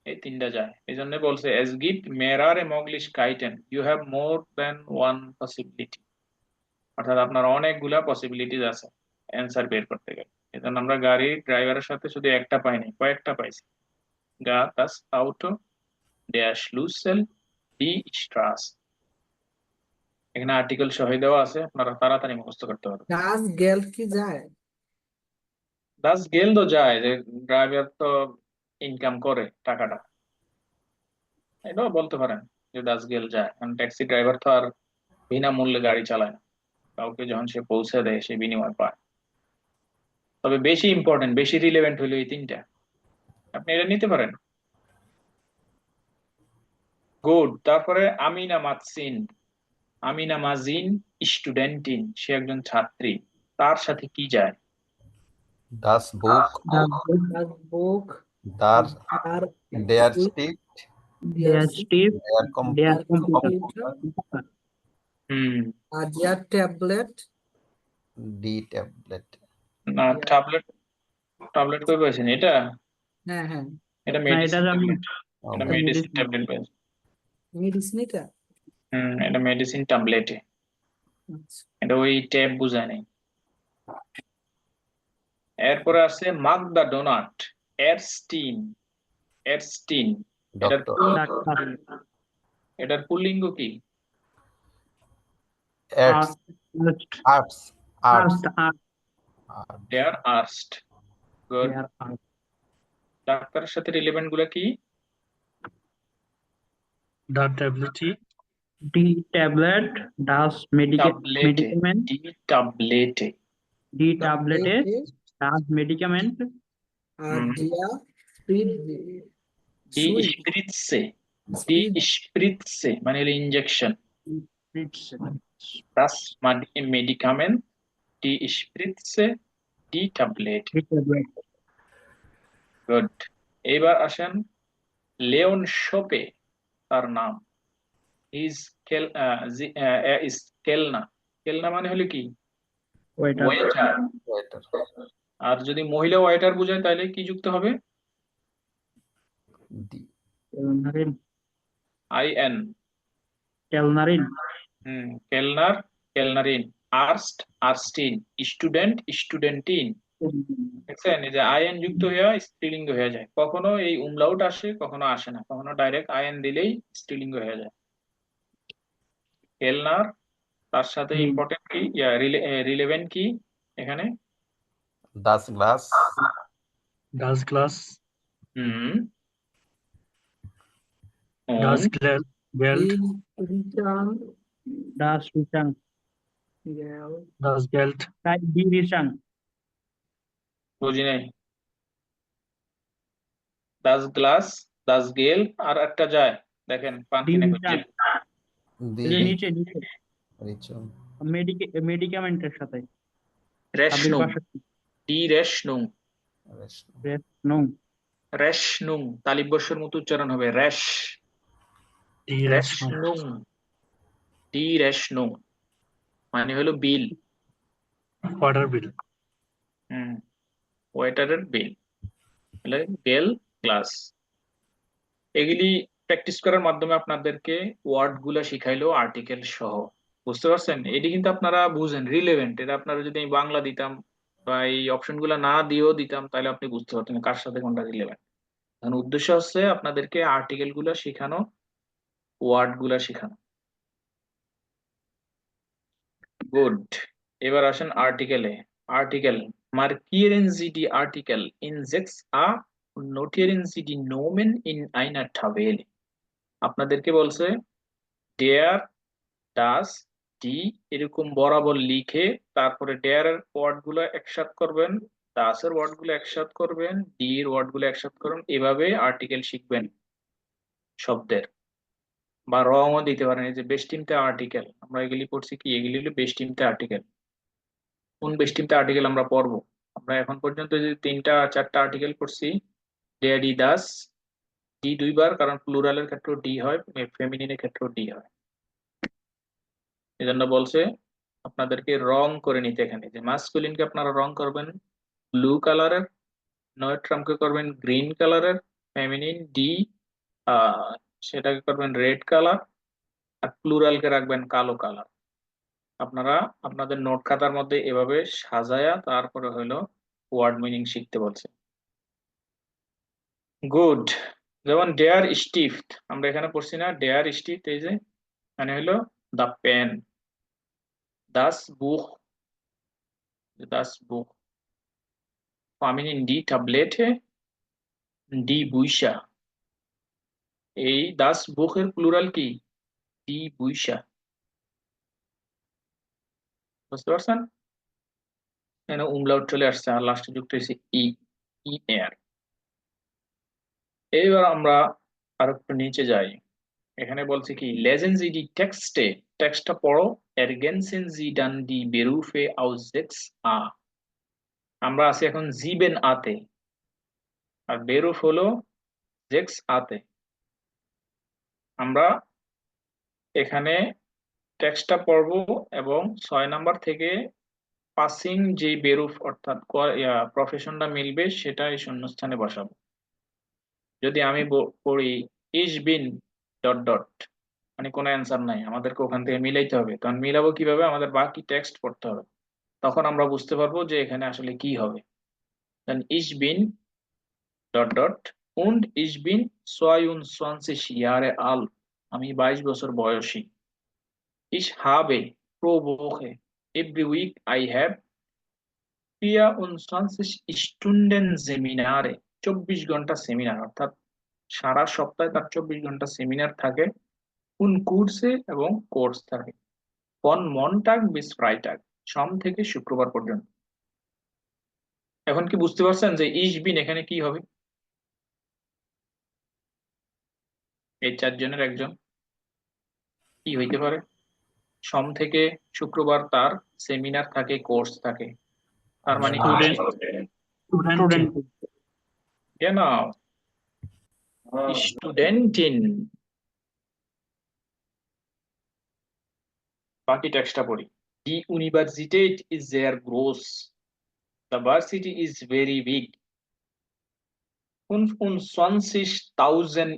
এই তিনটা যায়। এই জন্য বলছে es gibt mehrere Möglichkeiten, you have more than one possibility, অর্থাৎ আপনার অনেকগুলা পসিবিলিটিস আছে অ্যান্সার বের করতে গেলে। এজন্য আমরা গাড়ি ড্রাইভারের সাথে শুধু একটা পাইনি, কয়েকটা পাইছি। গা das Auto, der Schlüssel, die Straße। এখানে আর্টিকেল সহ দেওয়া আছে, আপনারা তাড়াতাড়ি মুখস্থ করতে পারবেন। ডাস গেল কি যায়, das Geld তো যায়, যে ড্রাইভার তো ইনকাম করে টাকাটা, এটাও বলতে পারেন যে das Geld যায়, কারণ ট্যাক্সি ড্রাইভার তো আর বিনামূল্যে গাড়ি চালায় না, কাউকে যখন সে পৌঁছে দেয় সে বিনিময় পায়। তবে বেশি ইম্পর্টেন্ট, বেশি রিলেভেন্ট হলো এই তিনটা, আপনি এটা নিতে পারেন। গুড, তারপরে আমিনা মাতসিন, আমিনা মাজিন স্টুডেন্টিন, সে একজন ছাত্রী, তার সাথে কি যায়? das Buch, ডাস বুক, dar, আর der Stift, der কম্পিউটার, হুম, আর দেয়ার ট্যাবলেট, die Tablet, না ট্যাবলেট, ট্যাবলেট কই পাইছেন এটা? হ্যাঁ হ্যাঁ এটা মেডিসিন ট্যাবলেট, oh, এটা মেডিসিন ট্যাবলেট পাইছেন। মেডিসিন এটা, এটা মেডিসিন ট্যাবলেটে, আচ্ছা। এটা ওই ট্যাব বুঝায় নাই। এরপরে আছে মাগদা ডোনাট, এরস্টিন, এরস্টিন, doctor, এটার পুল্লিঙ্গ কি? arts, arts, arts, দেয়ার আর্স্ট। গুড, ডাক্তারের সাথে রিলেভেন্ট গুলা কি? The tablet, Die Tablet, das ট্যাবলেটে, Medikament, ডি ট্যাবলেটে, die Tablette, das Medikament, আর হুম। দিয়া স্পিড ডি স্পিরিটসে, ডি Speed. স্প্রিৎসে মানে হলো injection, Spritze. das Medikament, die Spritze, die Tablet. Good. এইবার আসেন লিওন শোপে, তার নাম ইজ ইজ কেলনা। কেলনা মানে হলো কি? Waiter. ওয়েটার। ওয়েটার। আর যদি মহিলা ওয়েটার বোঝায় তাহলে কি যুক্ত হবে? ডি। Kellnerin. আইএন। Kellnerin. কেলনার, কেলনারিন। আর্স্ট, আর্স্টিন। স্টুডেন্ট, স্টুডেন্টিন। দেখছেন এই যে আইএন যুক্ত হয়ে স্ত্রীলিঙ্গ হয়ে যায়, কখনো এই উমলাউট আসে কখনো আসে না, কখনো ডাইরেক্ট আইএন দিলেই স্ত্রীলিঙ্গ হয়ে যায়। কেলনার, তার সাথে ইম্পর্টেন্ট কি রিলেভেন্ট কি এখানে? ডাস গ্লাস। Das Glas, হুম das Geld, Return. Das Richang. Gel. das Geld, Die Richang. বুঝি নাই। দাস গ্লাস, দাস গেল, আর একটা যায় দেখেন পান Die কিনে Richang. ডি এই যে নিচে নিচে রিচন। মেডিকেমেন্টের সাথে তাদের রেশনুং, পাশে ডি রেশনুং, নং রেশনুং তালিব বর্ষের মতো উচ্চারণ হবে রেশ, die Rechnung, রেশনুং, ডি রেশনুং মানে হলো বিল। Water Bill, ওয়েটারের বিল তাহলে গেল গ্লাস। এগুলি প্র্যাকটিস করার মাধ্যমে আপনাদেরকে ওয়ার্ড গুলা শিখাইলো আর্টিকেল সহ, বুঝতে পারছেন? এটি কিন্তু আপনারা বুঝেন রিলেভেন্ট, এটা আপনারা যদি আমি বাংলা দিতাম বা এই অপশন গুলা না দিয়েও দিতাম তাহলে আপনি বুঝতে পারতেন কার সাথে কোনটা রিলেভেন্ট। কারণ উদ্দেশ্য হচ্ছে আপনাদেরকে আর্টিকেল গুলা শেখানো, ওয়ার্ড গুলা শেখানো। গুড। এবার আসেন আর্টিকেলে। Article markieren Sie die Artikel in 6a und notieren Sie die Nomen in einer Tabelle. আপনাদেরকে বলছে der, das, die এরকম বরাবর লিখে তারপরে der এর ওয়ার্ড গুলো একসাথে করবেন, das এর ওয়ার্ড গুলো একসাথে করবেন, die এর ওয়ার্ড গুলো একসাথে করবেন, এভাবে আর্টিকেল শিখবেন শব্দের। বা রংও দিতে পারেন, এই যে বেস্টিমতে আর্টিকেল, আমরা এগুলি পড়ছি কি, এগুলি হলো বেস্টিমতে আর্টিকেল। কোন বেস্টিমতে আর্টিকেল আমরা পড়বো? আমরা এখন পর্যন্ত যে 3টা 4টা আর্টিকেল পড়ছি, der, die, das, ডি দুইবার, কারণ প্লুরালের ক্ষেত্রেও ডি হয়, ফেমিনিনের ক্ষেত্রেও ডি হয়। এজন্য বলছে আপনাদেরকে রং করে নিতে, এখানে যে মাস্কুলিনকে আপনারা রং করবেন ব্লু কালারের, নয়ট্রামকে করবেন গ্রিন কালারের, ফেমিনিন ডি সেটাকে করবেন রেড কালার, আর প্লুরালকে রাখবেন কালো কালার। আপনারা আপনাদের নোট খাতার মধ্যে এভাবে সাজায়া তারপরে হলো ওয়ার্ড মিনিং শিখতে বলছে। গুড। যেমন ডেয়ার স্টিফট, আমরা এখানে পড়ছি না ডেয়ার স্টিফট, এই যে মানে হলো দা pen, das Buch, das Buch, feminin die Tablette, die Bücher। এই das Buch এর প্লুরাল কি? die Bücher। বুঝতে পারছেন? এখানে umlaut চলে আসছে আর লাস্টে যুক্ত হয়েছে ই, ই এর। এইবার আমরা আর একটু নিচে যাই, এখানে বলছে কি lesen Sie die Texte, টেক্সটটা পড়ো, ergänzen Sie dann die Berufe aus 6a। আমরা আছি এখন জিবেন আতে, আর বেরুফ হলো 6a তে। আমরা এখানে টেক্সটটা পড়বো এবং 6 নাম্বার থেকে পাসিং যে বেরুফ অর্থাৎ প্রফেশনটা মিলবে সেটা এই শূন্যস্থানে বসাবো। যদি আমি পড়ি ইস বিন ডট ডট, মানে কোনো অ্যান্সার নাই, আমাদেরকে ওখান থেকে মিলাইতে হবে। তখন মিলাবো কিভাবে? আমাদের বাকি টেক্সট পড়তে হবে, তখন আমরা বুঝতে পারবো যে এখানে আসলে কি হবে। দেন ইস বিন ডট ডট und ich bin 22 Jahre alt, আমি 22 বছর বয়সী। Ich habe pro Woche, every week I have 24 Stunden Seminare, 24 ঘন্টা সেমিনার, অর্থাৎ সারা সপ্তাহে তার 24 ঘন্টা সেমিনার থাকে, কোন কোর্সে এবং কোর্স থাকে von Montag bis Freitag, সোম থেকে শুক্রবার পর্যন্ত। এখন কি বুঝতে পারছেন যে ich bin এখানে কি হবে? এই চারজনের একজন কি হইতে পারে? সোম থেকে শুক্রবার তার সেমিনার থাকে, কোর্স থাকে, তার মানে কি? Student Genau. Studentin. বাকি টেক্সটটা পড়ি। Die Universität ist sehr groß. The varsity is very big. 25.000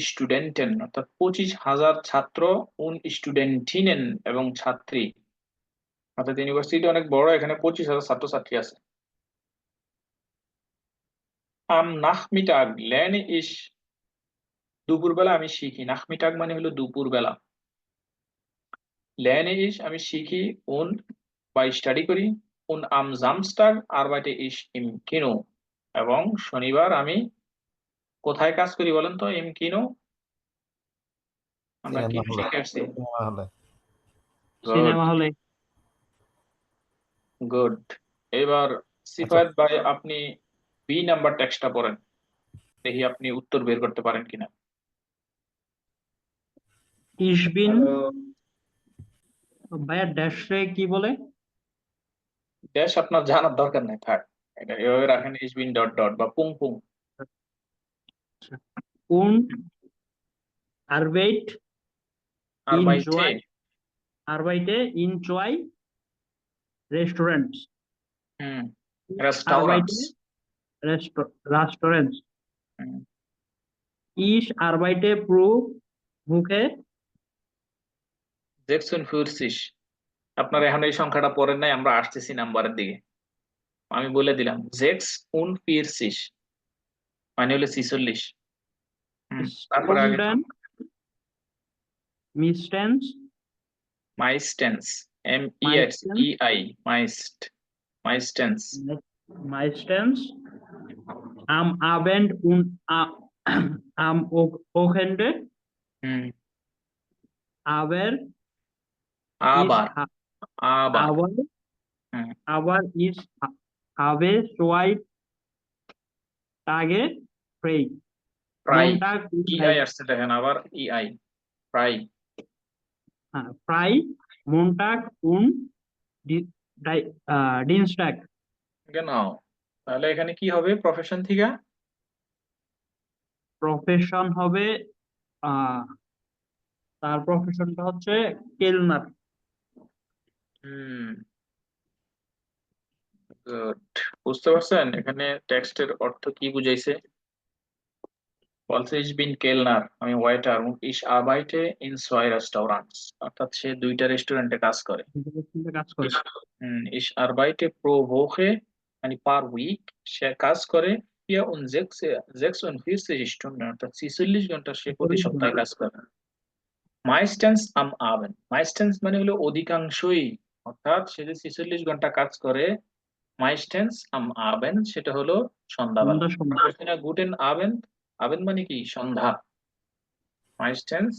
Studenten, অর্থাৎ 25,000 ছাত্র, und Studentinnen এবং ছাত্রী, অর্থাৎ ইউনিভার্সিটি অনেক বড়, এখানে 25,000 ছাত্রছাত্রী আছে। Am Nachmittag lerne ich, দুপুরবেলা আমি শিখি। Nachmittag মানে হলো দুপুরবেলা। Lerne ich আমি শিখি, und বা স্টাডি করি, und am Samstag arbeite ich im Kino, এবং শনিবার আমি কোথায় কাজ করি বলেন তো? im Kino। আমরা কি সিনেমা হলে শিখে আসছি? সিনেমা হলে সিনেমা হলে। গুড। এবার সিফাত ভাই আপনি বি নাম্বার টেক্সটটা পড়েন, দেখি আপনি উত্তর বের করতে পারেন কিনা। Ich bin ভাইয়া ড্যাশ রে কি বলে? ড্যাশ আপনার জানার দরকার নেই, থাক, এটা এভাবে রাখেন, ich bin ডট ডট বা পুং পুং। Und Arbeit in Arbeite, zwei Arbeite in zwei Restaurants. Restaurants, Restaurants. Hmm, Ich arbeite pro Woche 46। আপনারা এখন এই সংখ্যাটা পড়েন নাই, আমরা আসতেছি নাম্বারের দিকে। আমি বলে দিলাম 46 মানে হলো 46। তারপরে আগে Stunden, Meistens, মাইস্টেন্স, MESTEI, মাইস্টেন্স, meistens am Abend und am Wochenende, hmm, aber আবার আবার aber হুম, aber ich habe 2 Tage frei. প্রায় Montag und EI আসছে দেখেন, আবার EI, প্রায়। frei, Montag und Dienstag. genau। তাহলে এখানে কি হবে প্রফেশন থেকে? প্রফেশন হবে তার প্রফেশনটা হচ্ছে কেলনার। গুড। বুঝতে পারছেন এখানে টেক্সটের অর্থ কি বুঝাইছে? বলছে ich bin Kellner, আমি waiter, und ich arbeite in zwei Restaurants, অর্থাৎ সে দুইটা রেস্টুরেন্টে কাজ করে। কাজ করে। ich arbeite pro Woche মানে পার উইক, সে কাজ করে 46 Stunden, অর্থাৎ 46 ঘন্টা সে প্রতি সপ্তাহে কাজ করে। meistens am Abend, meistens মানে হলো অধিকাংশই, অর্থাৎ সে যে 46 ঘন্টা কাজ করে, meistens am Abend সেটা হলো সন্ধ্যাবেলা। গুটেন আবেন্ড, আবেন্ড মানে কি? সন্ধ্যা। meistens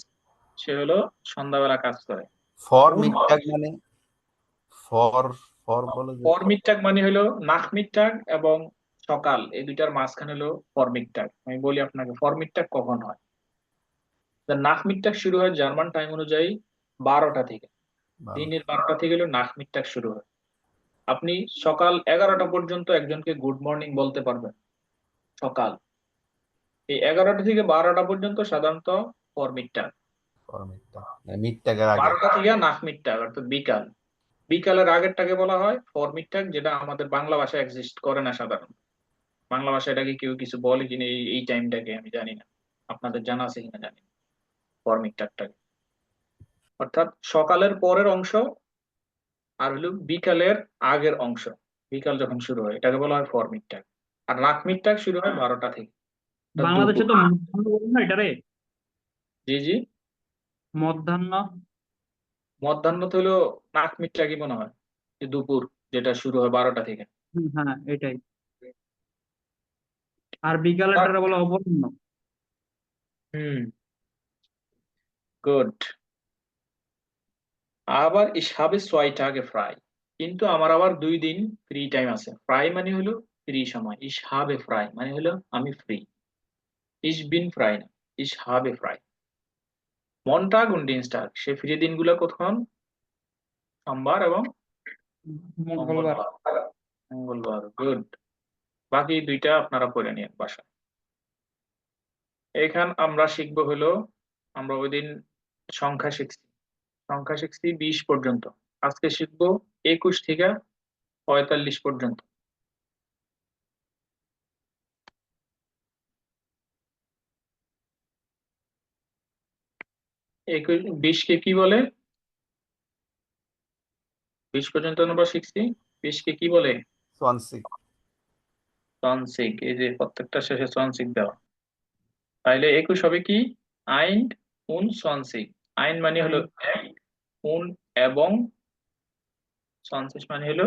সে হলো সন্ধ্যাবেলা কাজ করে। ফর মিডটাগ মানে ফর বলে যে ফরমিডটাগ মানে হলো নাখমিডটাগ এবং সকাল, এই দুইটার মাঝখানে হলো ফরমিডটাগ। আমি বলি আপনাকে ফরমিডটাগ কখন হয়। নাখমিডটাগ শুরু হয় জার্মান টাইম অনুযায়ী 12টা থেকে, দিনের 12টা থেকে হলো নাখমিডটাগ শুরু হয়। আপনি সকাল 11টা পর্যন্ত একজনকে গুড মর্নিং বলতে পারবেন, সকাল। এই 11টা থেকে 12টা পর্যন্ত সাধারণত ফরমিডটাগ, মিডটাগের আগে 12টা থেকে নাখমিডটাগ অর্থাৎ বিকাল। বিকালের আগেরটাকে বলা হয় ফরমিডটাগ, যেটা আমাদের বাংলা ভাষায় এক্সিস্ট করে না সাধারণত। বাংলা ভাষায় এটাকে কেউ কিছু বলে কিনা এই টাইমটাকে আমি জানি না, আপনাদের জানা আছে কিনা জানি না। ফরমিডটাগটাকে অর্থাৎ সকালের পরের অংশ আর হলো বিকালের আগের অংশ, বিকাল যখন শুরু হয় এটাকে বলা হয় ফরমিডটাগ। আর নাখমিডটাগ শুরু হয় 12টা থেকে। বাংলাদেশে তো মধ্যাহ্ন বলে না এটারে? জি জি, মধ্যাহ্ন। মধ্যাহ্ন তো হলো নাখমিডটাগই মনে হয়, যে দুপুর যেটা শুরু হয় 12টা থেকে। হ্যাঁ এটাই। আর বিকালেরটা বলে অপরাহ্ন। গুড। আবার ich habe 2 Tage frei, কিন্তু আমার আবার 2 দিন ফ্রি টাইম আছে। ফ্রাই মানে হলো ফ্রি সময়, ich habe frei মানে হলো আমি ফ্রি। ich bin frei না, ich habe frei. Montag und Dienstag সে ফ্রি দিনগুলো কখন? সোমবার এবং মঙ্গলবার। মঙ্গলবার। গুড। বাকি দুইটা আপনারা পড়ে নিন বাসায়। এখান আমরা শিখবো হলো, আমরা ওই দিন সংখ্যা শিখছি 20 পর্যন্ত। আজকে শিখবো 21 থেকে 45 পর্যন্ত। 20 কে কি বলে? 20 পর্যন্ত আমরা শিখছি। 20 কে কি বলে? সোয়ানসিক। সনসিক। এই যে প্রত্যেকটা শেষে সনসিক দেওয়া। তাইলে 21 হবে কি? আইন উন সনসিক। আইন মানে হলো এক, উন এবং, সনসিস মানে হলো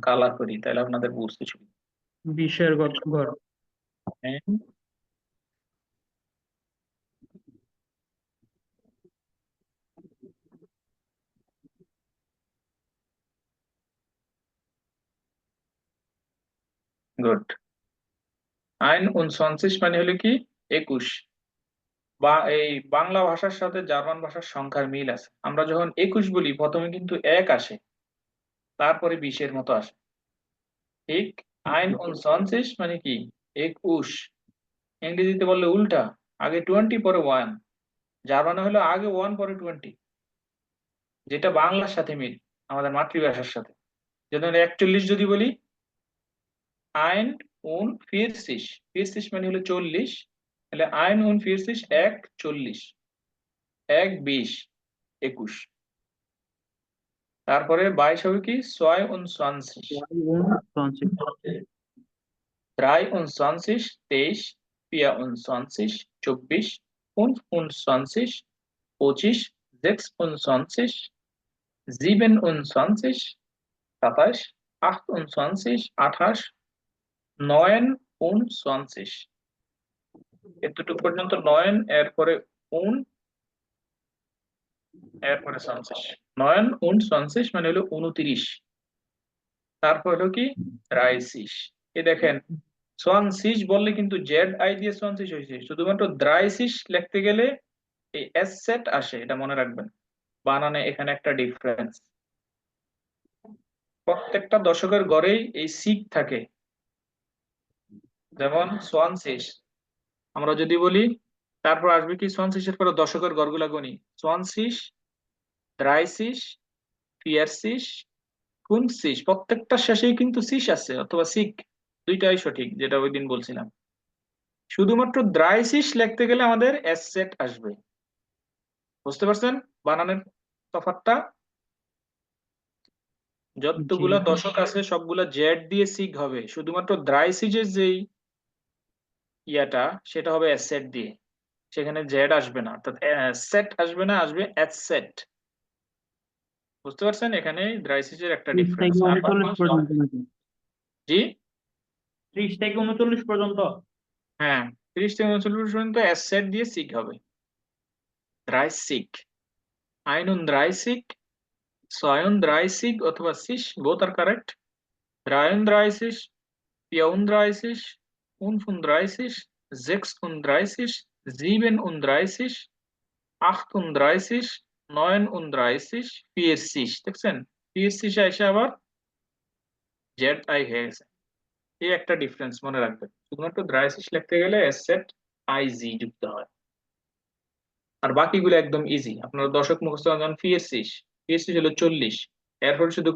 কালা করি, তাহলে আপনাদের বুঝতে সুবিধা। 20-এর ঘর। গুড। আইন উন সনসিস মানে হলো কি? 21। বা এই বাংলা ভাষার সাথে জার্মান ভাষার সংখ্যার মিল আছে। আমরা যখন 21 বলি প্রথমে কিন্তু 1 আসে, তারপরে 20-এর মতো আসে। ঠিক? আইন উন সনসিস মানে কি? 21। ইংরেজিতে বললে উল্টা, আগে 20 পরে 1। জার্মানে হলো আগে 1 পরে 20, যেটা বাংলার সাথে মিল, আমাদের মাতৃভাষার সাথে। যেমন 41 যদি বলি, আইন উন 40, 40 মানে হলো 40, তাহলে আইন উন 40 1 40, 1 20, 21। তারপরে 22 হবে কি? 22, 23 23, 24 24, 25 25, 26 27 27, 28 28, 29। এতটুকু পর্যন্ত 9, এরপরে উন, এরপরে 29। 29 মানে হলো 29। তারপর হলো কি? 30। এই দেখেন 29 বললে কিন্তু জেড আই দিয়ে 29 হয়েছে, শুধুমাত্র 30 লিখতে গেলে এই এস সেট আসে, এটা মনে রাখবেন। বানানে এখানে একটা ডিফারেন্স। প্রত্যেকটা দশকের গড়েই এই সিক থাকে। যেমন 29 আমরা যদি বলি, তারপর আসবে কি? 29 এর পরে দশকের গড়গুলা গণি। 29 30 40 50, প্রত্যেকটা শেষেই কিন্তু সিস আছে অথবা সিক, দুইটাই সঠিক, যেটা ওই দিন বলছিলাম। শুধুমাত্র 30 লিখতে গেলে আমাদের এস সেট আসবে। বুঝতে পারছেন বানানের তফাৎটা? যতগুলা দশক আছে সবগুলা জেড দিয়ে সিক হবে, শুধুমাত্র 30 এর যেই ইয়াটা সেটা হবে এস সেট দিয়ে, সেখানে জেড আসবে না, অর্থাৎ সেট আসবে না, আসবে এস সেট। বুঝতে পারছেন এখানে 30 এর একটা 30 ডিফারেন্স। থেকে 39 পর্যন্ত নাকি? জি 30 থেকে 39 পর্যন্ত। হ্যাঁ, 30 থেকে 39 পর্যন্ত এস সেট দিয়ে সিক হবে। 30, 31, 32 অথবা 6, both are correct. 33, 34, 35, 36, 37, 38, 39, 40। দেখছেন 40 এসে আবার জেড আই হয়ে গেছে। এই একটা ডিফারেন্স মনে রাখবেন। শুধুমাত্র 33 লিখতে গেলে এস সেট আই জি যুক্ত হয়, আর বাকিগুলো একদম ইজি। আপনারা দশক মুখস্থ করেন। 40 40 হলো 40, এরপর শুধু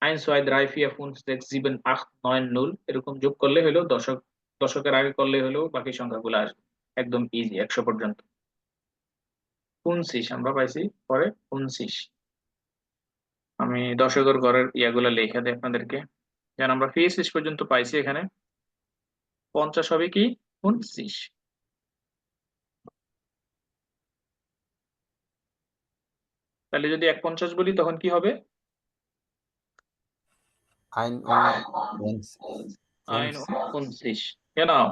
1 2 3 4 5 6 7 8 9 0 এরকম যোগ করলে হলো দশক, দশকের আগে করলে হলো বাকি সংখ্যাগুলো আসবে। একদম ইজি 100 পর্যন্ত। 29 আমরা পাইছি পরে 29। আমি দশকের ঘরের ইয়াগুলা লেখা দিই আপনাদেরকে, যেন আমরা 30 পর্যন্ত পাইছি। এখানে 50 হবে কি? 29। তাহলে যদি 150 বলি তখন কি হবে? আইন আইন 29। genau।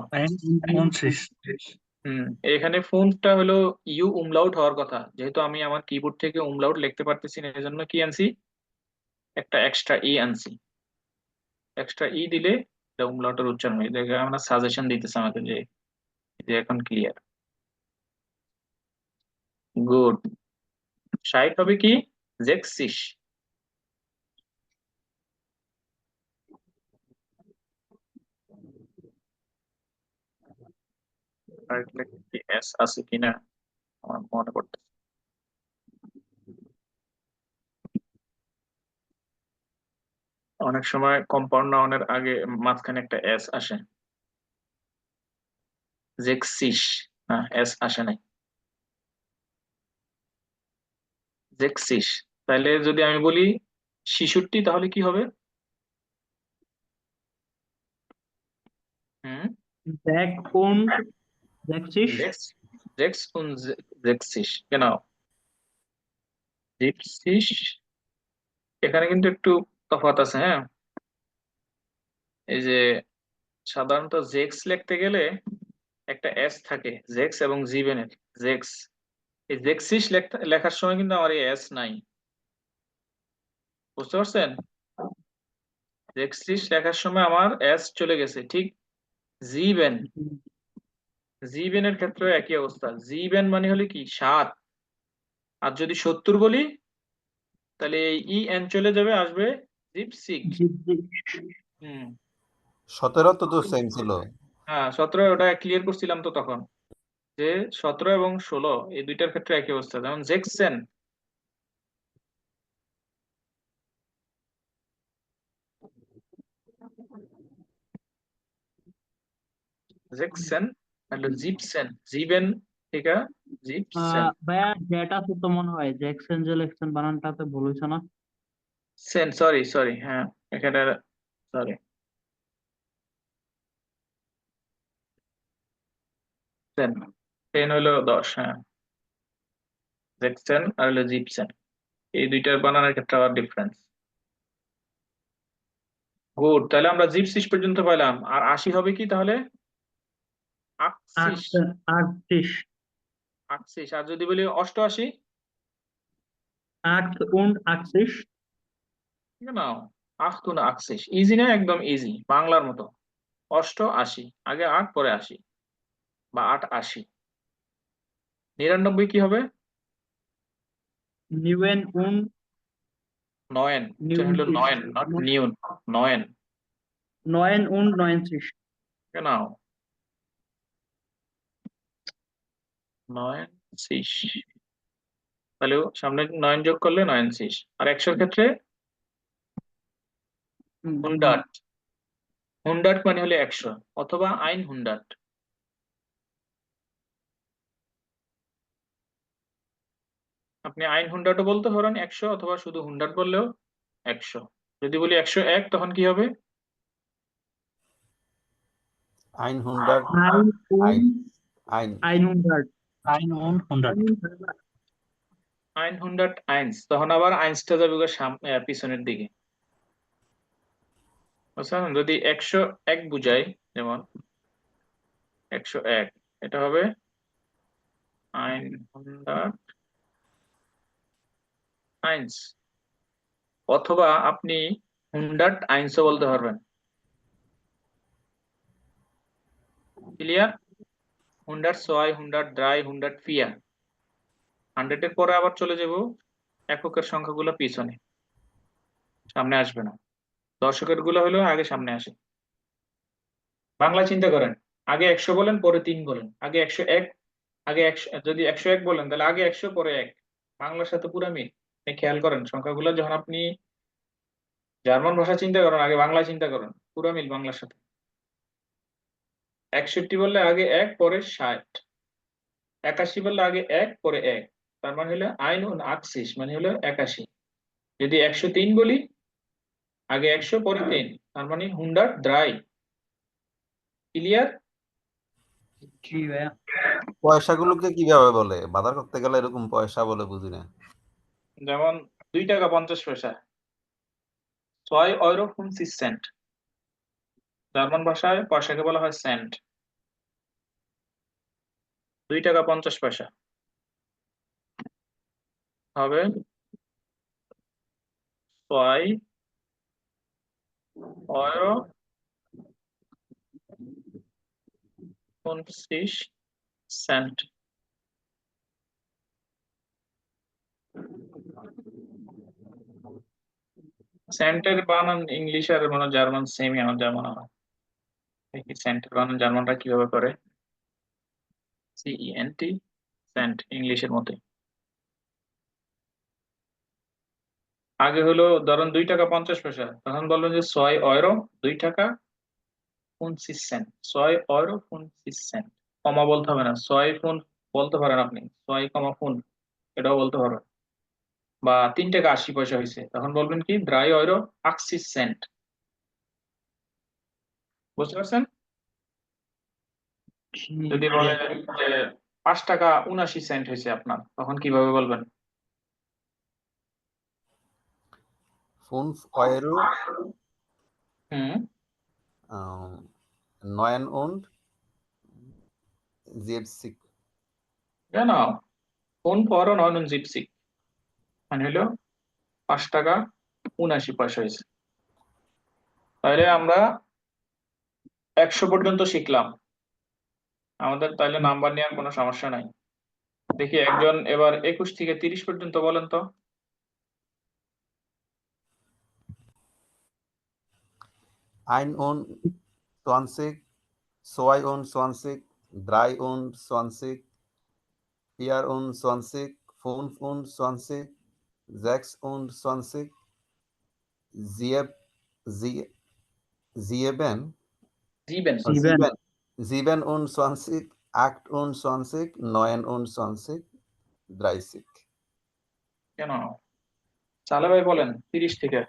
এখানে ফোনটা হলো ইউ উমলাউট হওয়ার কথা, যেহেতু আমি আমার কিবোর্ড থেকে উমলাউট লিখতে পারতেছি না, এজন্য কি আনছি? একটা এক্সট্রা ই আনছি। এক্সট্রা ই দিলে এটা উমলাউটের উচ্চারণ হয়। দেখে আমরা সাজেশন দিতেছে আমাকে যে যে এখন ক্লিয়ার। গুড। 60 হবে কি? 60। এস আছে কিনা আমার মনে পড়তে। অনেক সময় কম্পাউন্ড নাউনের আগে মাঝখানে একটা এস আসে। জেক্সিস, না এস আসে নাই। জেক্সিস। তাহলে যদি আমি বলি 66 তাহলে কি হবে? হুম, Sechs und 60. জেক্স জেক্স উন জেক্সিস, genau। জিপসিস। এখানে কিন্তু একটু তফাৎ আছে, হ্যাঁ। এই যে সাধারণত জেক্স লিখতে গেলে একটা এস থাকে, জেক্স এবং জিবেনের জেক্স। এই জেক্সিস লেখার সময় কিন্তু আমার এই এস নাই, বুঝতে পারছেন? জেক্সিস লেখার সময় আমার এস চলে গেছে, ঠিক। জিবেন, জিবেনের ক্ষেত্রে একই অবস্থা। জিবেন মানে হলো কি 7, আর যদি 70 বলি তাহলে এই ই এন চলে যাবে, আসবে জিপসিক। হুম, 17 তো সেম ছিল। হ্যাঁ 17, ওটা ক্লিয়ার করছিলাম তো তখন, যে 17 এবং 16 এই দুইটার ক্ষেত্রে একই অবস্থা। যেমন জেক্সেন, জেক্সেন হলো জিপসেন, জিবেন থেকে জিপসেন। ভাইয়া যেটা আছে তো মনে হয় জ্যাকসন যে লেখছেন বানানটাতে ভুল হয়েছে না? সেন, সরি সরি, হ্যাঁ এখানে সরি। সেন, 10 হলো 10, হ্যাঁ। জেক্সেন আর হলো জিপসেন, এই দুইটার বানানোর ক্ষেত্রে আবার ডিফারেন্স। গুড, তাহলে আমরা জিপসিস পর্যন্ত পাইলাম। আর 80 হবে কি তাহলে? আকসিস। 38. আকসিস। আর যদি বলি 88? 8 und 80. নাও, আখতুন আকসিস, ইজি না? একদম ইজি, বাংলার মতো। 88, আগে 8 পরে 80, বা 88। 99 কি হবে? 9 und নয়েন, এটা হলো 9, নট নিউন, নয়েন। 9 und 90. নাও, 90। তাহলে সামনে 9 যোগ করলে 90। আর 100 ক্ষেত্রে 100। 100 মানে হলো 100, অথবা 100। আপনি 100ও বলতে পারেন 100, অথবা শুধু 100 বললেও 100। যদি বলি 101 তখন কি হবে? 100 9 ein und ein 100. 900 101, তখন আবার আইনসটা যাবে গো পিছনের দিকে, বুঝছেন? যদি 101 বুঝাই, যেমন 101, এটা হবে 101, অথবা আপনি 101ও বলতে পারবেন। ক্লিয়ার? 102, 103, 104। 100 এর পরে আবার চলে যাব এককের সংখ্যাগুলো পিছনে, সামনে আসবে না। দশকের গুলো হলো আগে সামনে আসে। বাংলা চিন্তা করেন, আগে 100 বলেন, পরে 3 বলেন, আগে 101, আগে 100, যদি 101 বলেন তাহলে আগে 100 পরে 1। বাংলার সাথে পুরা মিল। খেয়াল করেন সংখ্যাগুলো, যখন আপনি জার্মান ভাষা চিন্তা করেন আগে বাংলা চিন্তা করেন, পুরা মিল বাংলার সাথে। 61 বললে আগে 1 পরে 60। 81 বললে আগে 1 পরে 1, তার মানে হলো আইন আকসিস মানে হলো 81। যদি 103 বলি, আগে 100 পরে 3, তার মানে 103। ক্লিয়ার? জি ভাইয়া। পয়সাগুলোকে কিভাবে বলে? বাজার করতে গেলে এরকম পয়সা বলে বুঝি না। যেমন 2 টাকা 50 পয়সা, 2,50 সেন্ট। জার্মান ভাষায় পয়সাকে বলা হয় সেন্ট। 2 টাকা 50 পয়সা হবে 2 euro consistent সেন্টের বানান ইংলিশ আর মানে জার্মান সেমই আমার যা মনে হয়। দেখি সেন্টের বানান জার্মানরা কিভাবে করে। CENT সেন্ট ইংলিশের মতে। আগে হলো ধরেন 2 টাকা 50 পয়সা, তখন বলবেন যে 6 ইউরো 2 টাকা 50 সেন্ট। 6 euro 50 Saint. কমা বলতে হবে না, 6 ফুন বলতে পারেন আপনি, 6 কমা ফুন এটাও বলতে পারবেন। বা 3 টাকা 80 পয়সা হয়েছে, তখন বলবেন কি 3 ইউরো 80 সেন্ট। বুঝতে পারছেন? যদি বলেন যে 5 টাকা 79 সেন্ট হয়েছে আপনার, তখন কিভাবে বলবেন? 5 Euro হুম 79 Genau. 5,79 €। মানে হলো 5 টাকা 79 পয়সা হয়েছে। তাহলে আমরা 100 পর্যন্ত শিখলাম। আমাদের তাহলে নাম্বার নেওয়ার কোনো সমস্যা নাই। দেখি একজন এবার 21 থেকে 30 পর্যন্ত বলেন তো। 21, 22, 23, 24, 25, 26, 27, 27, 28, 29, 30। কেন? সালে ভাই বলেন 30 থেকে।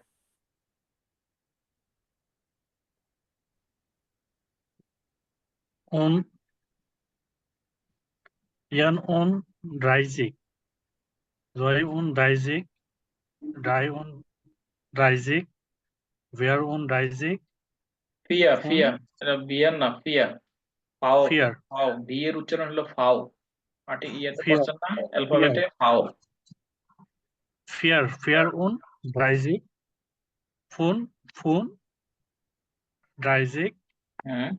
Un 31, 32, 33, 34, ফিয়া ফোন ফিয়া এটা বিয়ার না, ফিয়া। ফাও ফিয়ার ফাও বি এর উচ্চারণ হলো ফাও। আটি ইয়াতে ফিয়ার পড়ছেন না অ্যালফাবেটে ফাও। ফিয়ার 30, ফোন 30, হুম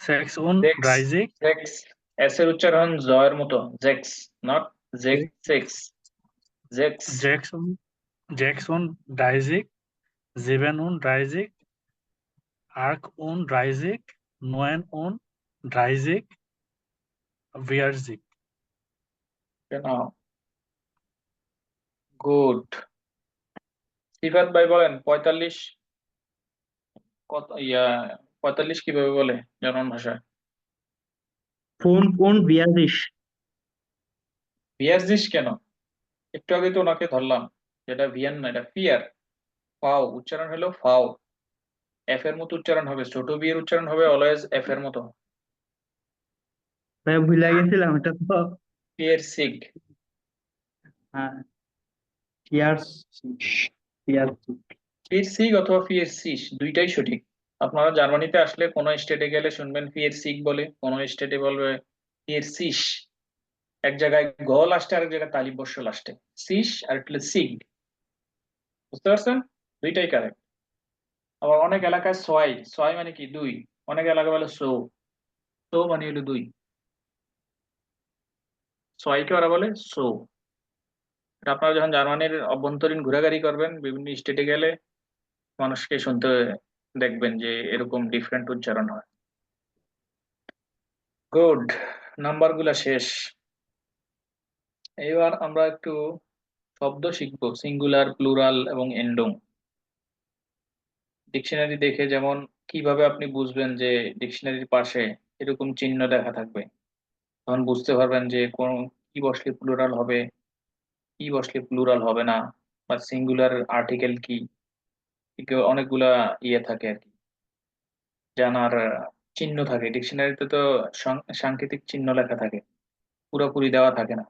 36, জেক্স এস এর উচ্চারণ জয়ের মতো, জেক্স নট জেক্স জেক্স। Jackson 30, 37, 38, 39, 40, কেন? গুড। সিফাত ভাই বলেন 45 কত 45 কিভাবে বলে জার্মান ভাষায়? 42 কেন? একটু আগে তো ওনাকে ধরলাম, যেটা ভিয়ান না, এটা ফিয়ার। ফাও উচ্চারণ হলো ফাও। এফ এর মতো উচ্চারণ হবে, ছোট বি এর উচ্চারণ হবে অলওয়েজ এফ এর মতো। ভাই ভুলে গেছিলাম এটা তো। ফিয়ার সিগ। হ্যাঁ ইয়ার্স ইয়ার্স ফিয়ার সিগ অথবা ফিয়ার সিস দুইটাই সঠিক। আপনারা জার্মানিতে আসলে কোনো স্টেটে গেলে শুনবেন ফিয়ার সিগ বলে, কোনো স্টেটে বলবে ফিয়ার সিস। এক জায়গায় গ লাস্টে, আরেক জায়গায় তালিব বর্ষ লাস্টে, সিস আর একটা সিগ। বুঝতে পারছেন? দুইটাই কারেক্ট। আবার অনেক এলাকায় ছয় ছয় মানে কি 2, অনেক এলাকায় বলে সো মানে হলো 2, ছয়কে ওরা বলে সো। আপনারা যখন জার্মানির অভ্যন্তরীণ ঘোরাঘুরি করবেন বিভিন্ন স্টেটে গেলে মানুষকে শুনতে দেখবেন যে এরকম ডিফারেন্ট উচ্চারণ হয়। গুড, নাম্বার গুলা শেষ। এবার আমরা একটু শব্দ শিখবো, সিঙ্গুলার, প্লুরাল এবং এন্ডং। ডিকশনারি দেখে যেমন কিভাবে আপনি বুঝবেন যে ডিকশনারির পাশে এরকম চিহ্ন লেখা থাকবে, তখন বুঝতে পারবেন যে কোন কি বসলে প্লুরাল হবে, কি বসলে প্লুরাল হবে না, বা সিঙ্গুলার আর্টিকেল কি, অনেকগুলা ইয়ে থাকে আর কি জানার চিহ্ন থাকে। ডিকশনারিতে তো সাংকেতিক চিহ্ন লেখা থাকে, পুরোপুরি দেওয়া থাকে না।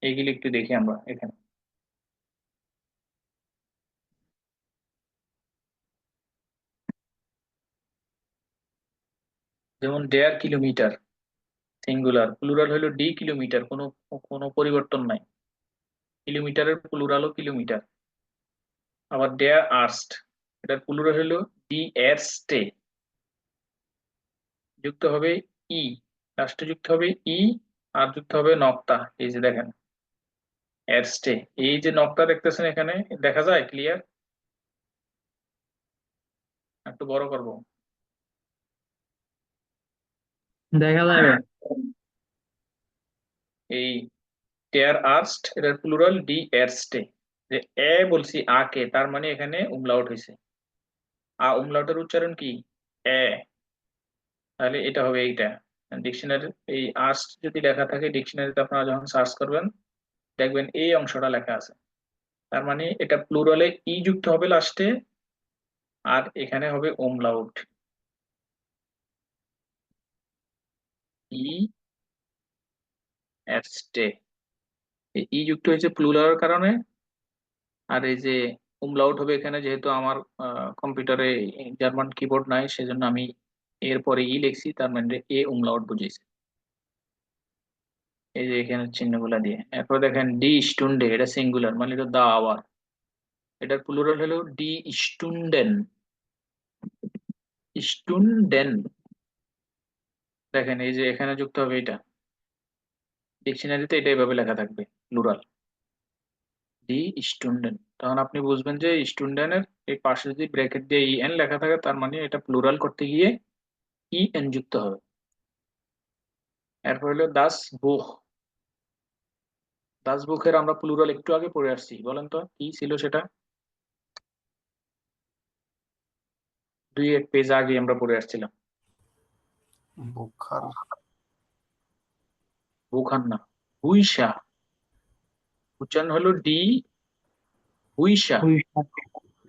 এইগুলি একটু দেখি আমরা এখানে। যেমন দেড় কিলোমিটার সিঙ্গুলার, প্লুরাল হলো ডি কিলোমিটার, কোনো কোনো পরিবর্তন নাই। কিলোমিটারের প্লুরালও কিলোমিটার। আবার দেয়ার আর্স্ট, এটার প্লুরাল হলো ডি এরস্টে, যুক্ত হবে ই, লাস্টে যুক্ত হবে ই, আর যুক্ত হবে নক্তা। এই যে দেখেন এরস্টে, এই যে নক্তা দেখতেছেন এখানে, দেখা যায় ক্লিয়ার? একটু বড় করব। দেখা যাবে। এই টেয়ার আর্স্ট এটার প্লুরাল ডি এরস্টে। যে এ বলছি আকে, তার মানে এখানে উমলাউট হয়েছে। উমলাউটের উচ্চারণ কি? এ। তাহলে এটা হবে এইটা। ডিকশনারি এই আর্স্ট যদি লেখা থাকে ডিকশনারিতে, আপনারা যখন সার্চ করবেন দেখবেন এই অংশটা লেখা আছে। তার মানে এটা প্লুরালে ই যুক্ত হবে লাস্টে, আর এখানে হবে উমলাউট ই এরস্টে। ই যুক্ত হয়েছে প্লুরালের কারণে, আর এই যে উমলাউট হবে এখানে, যেহেতু আমার কম্পিউটারে জার্মান কিবোর্ড নাই সেজন্য আমি এরপরে ই লিখছি, তার মানে এ উমলাউট বুঝেছি। এই যে এখানে চিহ্নগুলা দিয়ে। এরপর দেখেন ডি স্টুন্ডে, এটা সিঙ্গুলার মানে এটা দা আওয়ার, এটার প্লুরাল হলো ডি স্টুন্ডেন। স্টুন্ডেন, দেখেন এই যে এখানে যুক্ত হবে এটা, ডিকশনারিতে এটা এভাবে লেখা থাকবে প্লুরাল ডি স্টুন্ডেন। তখন আপনি বুঝবেন যে স্টুন্ডেনের এই পাশে যদি ব্র্যাকেট দিয়ে ই এন লেখা থাকে তার মানে এটা প্লুরাল করতে গিয়ে ই এন যুক্ত হবে। এরপর হলো দাস বুখ। দাস বুখের আমরা প্লুরাল একটু আগে পড়ে আসছি, বলেন তো কি ছিল সেটা? 2-1 পেজ আগে আমরা পড়ে আসছিলাম। বুখার। বুখান না, হুইসা। উচ্চারণ হলো ডি হুইসা।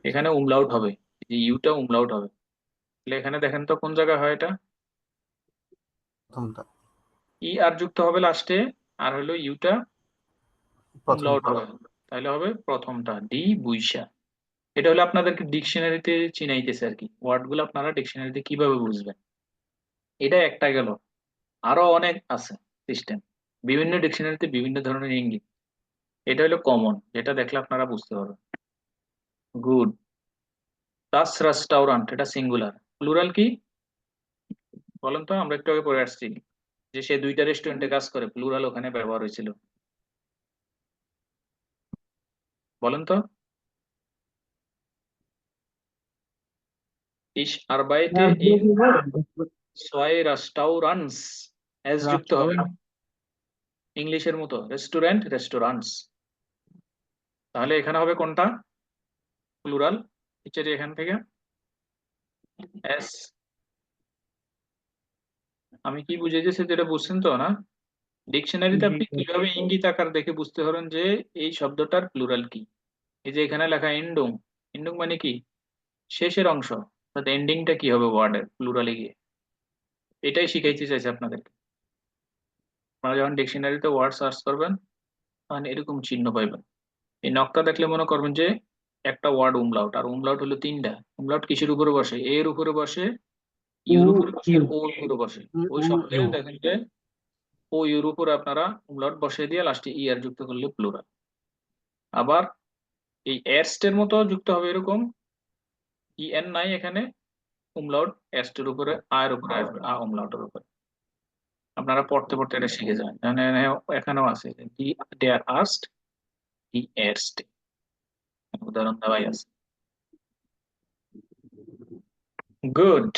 এখানে উমলাউট হবে, এই ইউটা উমলাউট হবে। তাহলে এখানে দেখেন তো কোন জায়গায় হয় এটা? প্রথমটা। ই আর যুক্ত হবে লাস্টে, আর হলো ইউটা উমলাউট প্রথমটা। হবে, তাহলে হবে প্রথমটা ডি বুইসা। এটা হলো আপনাদেরকে ডিকশনারিতে চিনাইতেছে আর কি, ওয়ার্ড গুলো আপনারা ডিকশনারিতে কিভাবে বুঝবেন। এটা একটা গেল, আরো অনেক আছে সিস্টেম, বিভিন্ন ডিকশনারিতে বিভিন্ন ধরনের ইঙ্গিত। এটা হলো কমন, যেটা দেখলে আপনারা বুঝতে পারবেন। গুড। দাস রেস্টুরেন্ট, এটা সিঙ্গুলার, প্লুরাল কি বলেন তো? আমরা একটু আগে পড়ে আসছি যে সে 2টা রেস্টুরেন্টে কাজ করে, প্লুরাল ওখানে ব্যবহার হয়েছিল, বলেন তো? Ich arbeite in 2 Restaurants, S যুক্ত হবে ইংলিশের মতো, রেস্টুরেন্ট রেস্টুরেন্টস। তাহলে এখানে হবে কোনটা প্লুরাল? যে এখান থেকে এস। আমি কি বুঝেছি যেটা বুঝছেন তো না? ডিকশনারিতে আপনি কিভাবে ইঙ্গিত আকার দেখে বুঝতে পারেন যে এই শব্দটার প্লুরাল কি? এই যে এখানে লেখা এন্ডুং, এন্ডুং মানে কি? শেষের অংশ, অর্থাৎ এন্ডিংটা কি হবে ওয়ার্ডের প্লুরালে গিয়ে, এটাই শিখাইতে চাইছে আপনাদেরকে। আপনারা যখন ডিকশনারিতে ওয়ার্ড সার্চ করবেন তখন এরকম চিহ্ন পাইবেন। এই নকটা দেখলে মনে করবেন যে একটা ওয়ার্ড উমলাউট, আর উমলাউট হলো 3টা। উমলাউট কিসের উপরে বসে? এর উপরে বসে, ইউর উপরে বসে, ও উপরে বসে। ওই শব্দে দেখেন যে ও ইউর উপরে আপনারা উমলাউট বসিয়ে দিয়ে লাস্টে ই আর যুক্ত করলে প্লুরাল। আবার এই এরস্টের মতো যুক্ত হবে এরকম, ই এন নাই এখানে, উমলাউট এরস্টের উপরে আয়ের উপরে আসবে, উমলাউটের উপরে। আপনারা পড়তে পড়তে এটা শিখে যাবেন। এখানেও আছে ডি ডেয়ার আর্স্ট ডি এরস্ট, উদাহরণ দেওয়াই আছে। গুড।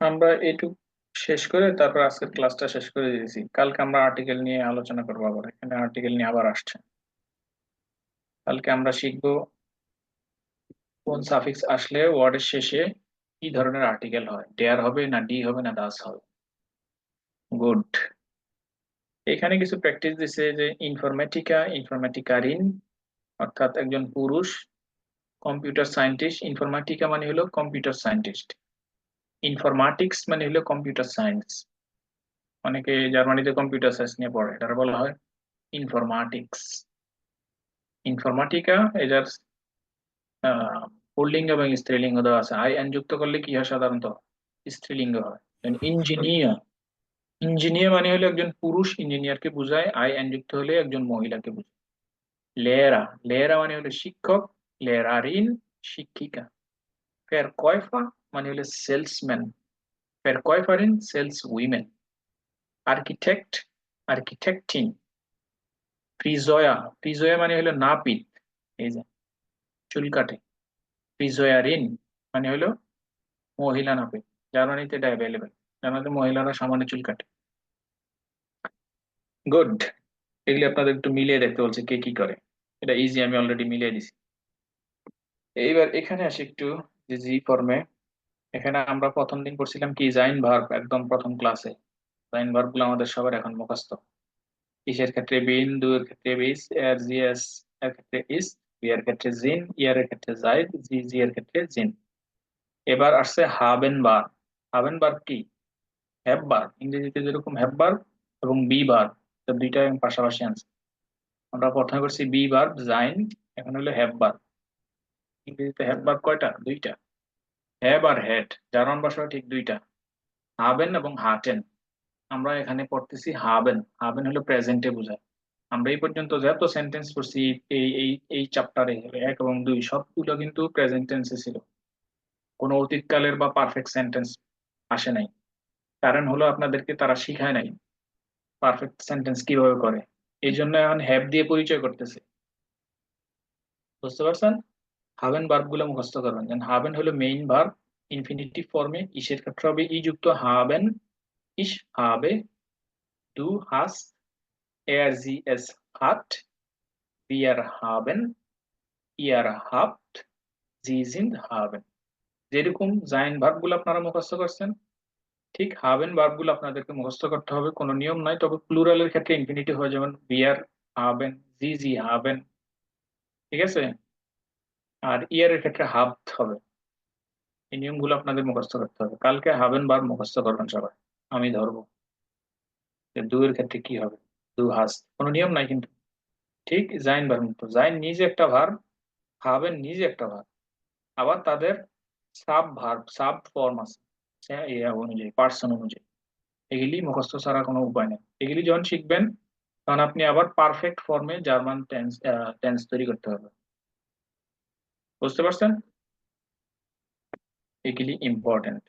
আমরা এইটুকু শেষ করে তারপর আজকের ক্লাসটা শেষ করে দিয়েছি। কালকে আমরা আর্টিকেল নিয়ে আলোচনা করবো, আবার এখানে আর্টিকেল নিয়ে আবার আসছে। কালকে আমরা শিখবো কোন সাফিক্স আসলে ওয়ার্ডের শেষে কি ধরনের আর্টিকেল হয়, ডেয়ার হবে না ডি হবে না দাস হবে। গুড। এখানে কিছু প্র্যাকটিস দিছে যে ইনফরমেটিকা, ইনফরমেটিকারিন অর্থাৎ একজন পুরুষ কম্পিউটার সায়েন্টিস্ট। ইনফরমেটিকা মানে হলো কম্পিউটার সায়েন্টিস্ট, ইনফরমেটিক্স মানে হলো কম্পিউটার সায়েন্স। অনেকে জার্মানিতে কম্পিউটার সায়েন্স নিয়ে পড়ে, এটা বলা হয় ইনফরমেটিক্স। ইনফরমেটিকা এটার পুল্লিঙ্গ এবং স্ত্রীলিঙ্গ দেওয়া আছে। আই এন যুক্ত করলে কি হয়? সাধারণত স্ত্রীলিঙ্গ হয়। ইঞ্জিনিয়ার, ইঞ্জিনিয়ার মানে হলো একজন পুরুষ ইঞ্জিনিয়ারকে বোঝায়, আই যুক্ত হলে একজন মহিলাকে বোঝায়। লেরা মানে হলো শিক্ষক, লেরারিন শিক্ষিকা। ফেরকয়ফা মানে হলো সেলসম্যান, ফেরকয়ফারিন সেলস উইমেন। আর্কিটেক্ট, আর্কিটেক্টিন। ফ্রিজয়া মানে হলো নাপিত, এই যে চুল কাটে। ফ্রিজয়ারিন মানে হলো মহিলা নাপিত, জার্মানিতে এটা অ্যাভেলেবেল, জার্মানিতে মহিলারা সামান্য চুল কাটে। গুড, এগুলি আপনাদের একটু মিলিয়ে দেখতে বলছে কে কি করে, এটা ইজি, আমি অলরেডি মিলিয়ে দিছি। এইবার এখানে আসি একটু, যে জি ফর্মে এখানে আমরা প্রথম দিন পড়ছিলাম কি জাইন ভার্ব, একদম প্রথম ক্লাসে। জাইন ভার্ব গুলো আমাদের সবার এখন মুখস্থ। ইসের ক্ষেত্রে বিন, দু এর ক্ষেত্রে বিস, এর জিএস এর ক্ষেত্রে ইস, বি এর ক্ষেত্রে জিন, ইয়ার এর ক্ষেত্রে জাইদ, জি এর ক্ষেত্রে জিন। এবার আসছে হাবেন বার। হাবেন বার কি? হ্যাভ বার, ইংরেজিতে যেরকম হ্যাভ বার এবং বি বার, দুইটা পাশাপাশি আনছে। আমরা প্রথমে করছি বি বার জাইন, এখন হলো হ্যাভ বার। ইংরেজিতে হ্যাভ বার কয়টা? দুইটা, হ্যাভ আর হ্যাড, জার্মান ভাষায় ঠিক দুইটা, হাবেন এবং হাটেন। আমরা এখানে পড়তেছি হাবেন, হাবেন হলো প্রেজেন্টে বোঝায়। আমরা এই পর্যন্ত যত সেন্টেন্স পড়ছি এই এই এই চ্যাপ্টারে 1 এবং 2 সবগুলো কিন্তু প্রেজেন্ট টেন্সে ছিল, কোনো অতীতকালের বা পারফেক্ট সেন্টেন্স আসে নাই। কারণ হলো আপনাদেরকে তারা শিখায় নাই পারফেক্ট সেন্টেন্স কিভাবে করে, এই জন্য এখন হ্যাভ দিয়ে পরিচয় করতেছে, বুঝতে পারছেন? হাবেন ভার্ব গুলো মুখস্থ করবেন। যেন হাবেন হলো মেইন ভার্ব ইনফিনিটিভ ফর্মে, ইসের ক্ষেত্রে হবে ই যুক্ত হাবেন, ইস habe, du hast, sie es hat, wir haben, ihr habt, sie sind haben। যেরকম জাইন ভার্ব গুলো আপনারা মুখস্থ করছেন, ঠিক হাবেন ভার্ব গুলো আপনাদেরকে মুখস্থ করতে হবে, কোনো নিয়ম নাই, তবে প্লুরালের ক্ষেত্রে ইনফিনিটিভ হয়, যেমন wir haben, sie haben, ঠিক আছে? আর ইয়ারের ক্ষেত্রে habt হবে। এই নিয়মগুলো আপনাদের মুখস্থ করতে হবে, কালকে হাবেন ভার্ব মুখস্থ করবেন সবাই, আমি ধরবো যে দু এর ক্ষেত্রে কি হবে। দু হাস্ট, কোনো নিয়ম নাই কিন্তু, ঠিক জাইন ভার্ব মতো। জাইন নিজে একটা ভার্ব, হাবেন নিজে একটা ভার্ব, আবার তাদের সাব ভার্ব, সাব ফর্ম আছে ইয়া অনুযায়ী, পার্সন অনুযায়ী। এগুলি মুখস্থ ছাড়া কোনো উপায় নেই। এগুলি যখন শিখবেন তখন আপনি আবার পারফেক্ট ফর্মে জার্মান টেন্স তৈরি করতে হবে, বুঝতে পারছেন? এগুলি ইম্পর্টেন্ট।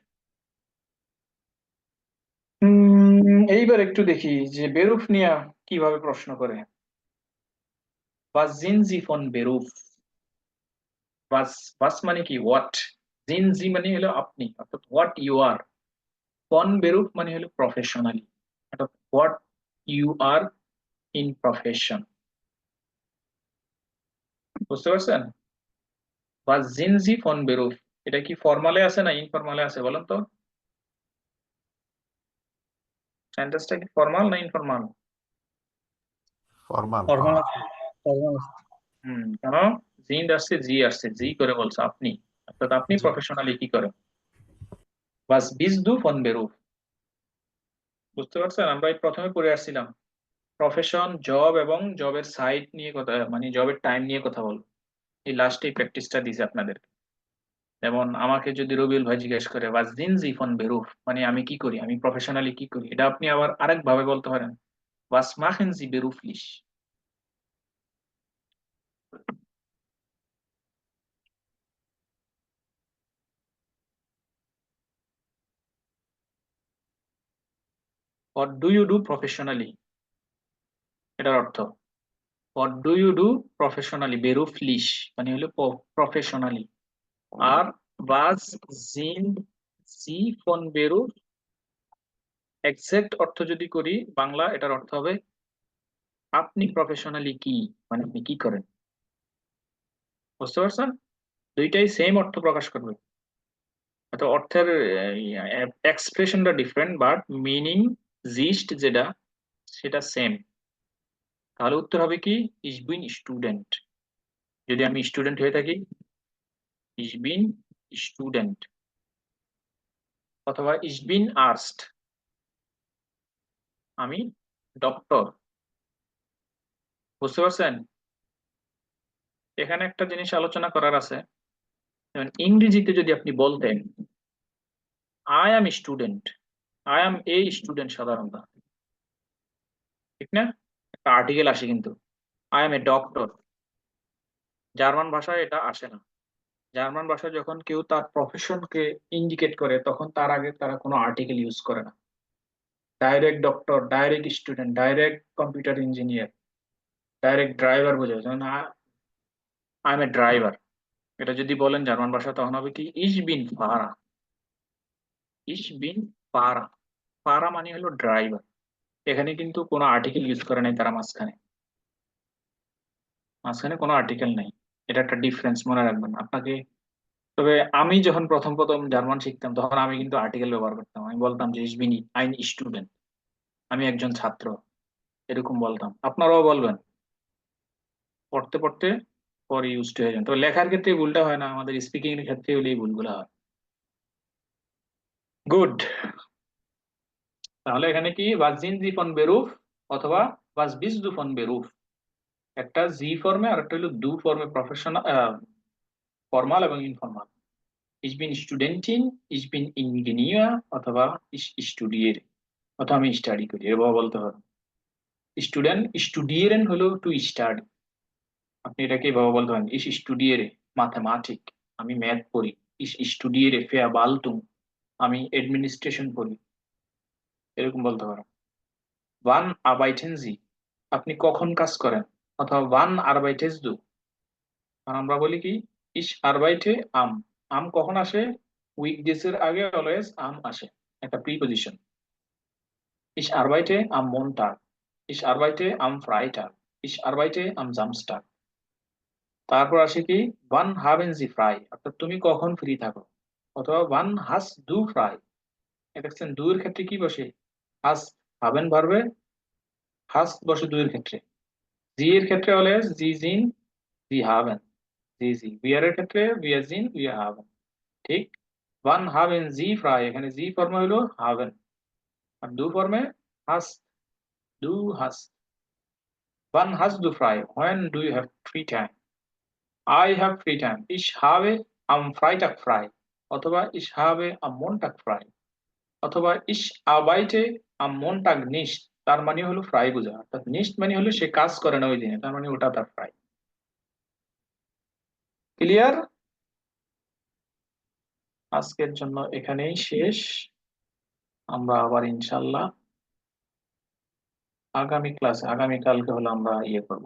এইবার একটু দেখি যে বেরুফ নিয়ে কিভাবে প্রশ্ন করে। Was sind Sie von Beruf? was মানে কি? what। sind Sie মানে হলো আপনি, অর্থাৎ what you are। von Beruf মানে হলো প্রফেশনালি, অর্থাৎ what you are in profession, বুঝতে পারছেন? was sind Sie von Beruf, এটা কি ফর্মালে আছে না ইনফরমালে আছে বলেন তো? সেন্টেন্সটা কি ফর্মাল না ইনফরমাল? ফরমাল। ফর্মাল আছে, ফর্মাল আছে। কেন? জিন্দ আসছে, জি করে বলছে আপনি, অর্থাৎ আপনি প্রফেশনালি কি করেন। was bist du von Beruf, বুঝতে পারছেন? আমরা এই প্রথমে পড়ে আসছিলাম প্রফেশন, জব এবং জবের সাইট নিয়ে কথা, মানে জবের টাইম নিয়ে কথা বলবো। এই লাস্টে প্র্যাকটিসটা দিছে আপনাদের। যেমন আমাকে যদি রবিউল ভাই জিজ্ঞেস করে was sind Sie von Beruf, মানে আমি কি করি, আমি প্রফেশনালি কি করি, এটা আপনি আবার আরেক ভাবে বলতে পারেন, was machen Sie beruflich। what do you do professionally, এটার অর্থ what do you do professionally, beruflich মানে হলো প্রফেশনালি। আর was sind Sie von Beruf exact অর্থ যদি করি বাংলা, এটার অর্থ হবে আপনি প্রফেশনালি কি, মানে আপনি কি করেন, বুঝতে পারছেন? দুইটাই সেম অর্থ প্রকাশ করবে, হয়তো অর্থের এক্সপ্রেশনটা ডিফারেন্ট, বাট মিনিং জিস্ট যেটা সেটা সেম। তাহলে উত্তর হবে কি ich bin স্টুডেন্ট, যদি আমি স্টুডেন্ট হয়ে থাকি ich bin স্টুডেন্ট, অথবা ich bin Arzt, আমি ডক্টর, বুঝতে পারছেন? এখানে একটা জিনিস আলোচনা করার আছে, যেমন ইংরেজিতে যদি আপনি বলতেন I am student, I M a student সাধারণত, ঠিক না? একটা আর্টিকেল আসে কিন্তু I M a doctor. German ভাষায় এটা আসে না। জার্মান ভাষায় যখন কেউ তার প্রফেশনকে ইন্ডিকেট করে তখন তার আগে তারা কোনো আর্টিকেল ইউজ করে না। Direct doctor, direct student, direct computer engineer, direct driver বোঝায়। যেমন আই এম এ ড্রাইভার, এটা যদি বলেন জার্মান ভাষা তখন হবে কি ইশ বিন ফারা। ইশ বিন ফারা, ফারা মানে হলো ড্রাইভার। এখানে কিন্তু কোনো আর্টিকেল ইউজ করে নাই তারা, মাঝখানে কোনো আর্টিকেল নেই। এটা একটা ডিফারেন্স, মনে রাখবেন আপনাকে। তবে আমি যখন প্রথম প্রথম জার্মান শিখতাম তখন আমি কিন্তু আর্টিকেল ব্যবহার করতাম। আমি বলতাম যে ইশ বিন আইন স্টুডেন্ট, আমি একজন ছাত্র, এরকম বলতাম। আপনারাও বলবেন, পড়তে পড়তে পরে ইউজড হয়ে যান। তবে লেখার ক্ষেত্রে এই ভুলটা হয় না, আমাদের স্পিকিং এর ক্ষেত্রে হলে এই ভুলগুলো হয়। গুড। তাহলে এখানে কি was sind Sie von Beruf অথবা was bist du von Beruf, একটা জি ফর্মে আর একটা হলো দু ফর্মে, প্রফেশনাল, ফর্মাল এবং informal. ich bin Studentin, ich bin Ingenieur অথবা ich studiere, অথবা আমি স্টাডি করি, এভাবে বলতে হবে। স্টুডেন্ট, স্টুডিয়েরেন হলো টু স্টাডি, আপনি এটাকে এভাবে বলতে পারেন ich studiere Mathematik, আমি ম্যাথ পড়ি। ich studiere Verwaltung, আমি অ্যাডমিনিস্ট্রেশন পড়ি, এরকম বলতে পারেন। wann arbeiten Sie, আপনি কখন কাজ করেন, অথবা wann arbeitest du, আর আমরা বলি কি ich arbeite am, am কখন আসে, উইকডেজ এর আগে অলওয়েজ am আসে, একটা preposition. ich arbeite am Montag, ich arbeite am Freitag, ich arbeite am Samstag। তারপর আসে কি wann haben Sie frei, অর্থাৎ তুমি কখন ফ্রি থাকো, অথবা wann hast du frei। দেখছেন দুইয়ের ক্ষেত্রে কি বসে, hast, haben ভার্বে hast বসে দুইয়ের ক্ষেত্রে। জি এর ক্ষেত্রে অলওয়েজ জি জিন জি haben, জি জি। wir এর ক্ষেত্রে wir sind wir haben, ঠিক। wann haben Sie frei, এখানে জি ফর্মে হলো haben, আর দু ফর্মে hast, du hast। wann hast du frei, when do you have free time, I have free time, ich habe am Freitag frei, অথবা ich habe am Montag frei, অথবা ich arbeite am Montag nicht, তার মানে হলো fry বোঝা, অর্থাৎ nicht মানে হলো সে কাজ করে না ওই দিনে, তার মানে ওটা তার ফ্রাই। ক্লিয়ার? আজকের জন্য এখানেই শেষ। আমরা আবার ইনশাল্লাহ আগামী ক্লাসে, আগামীকালকে হলো আমরা ইয়ে করবো।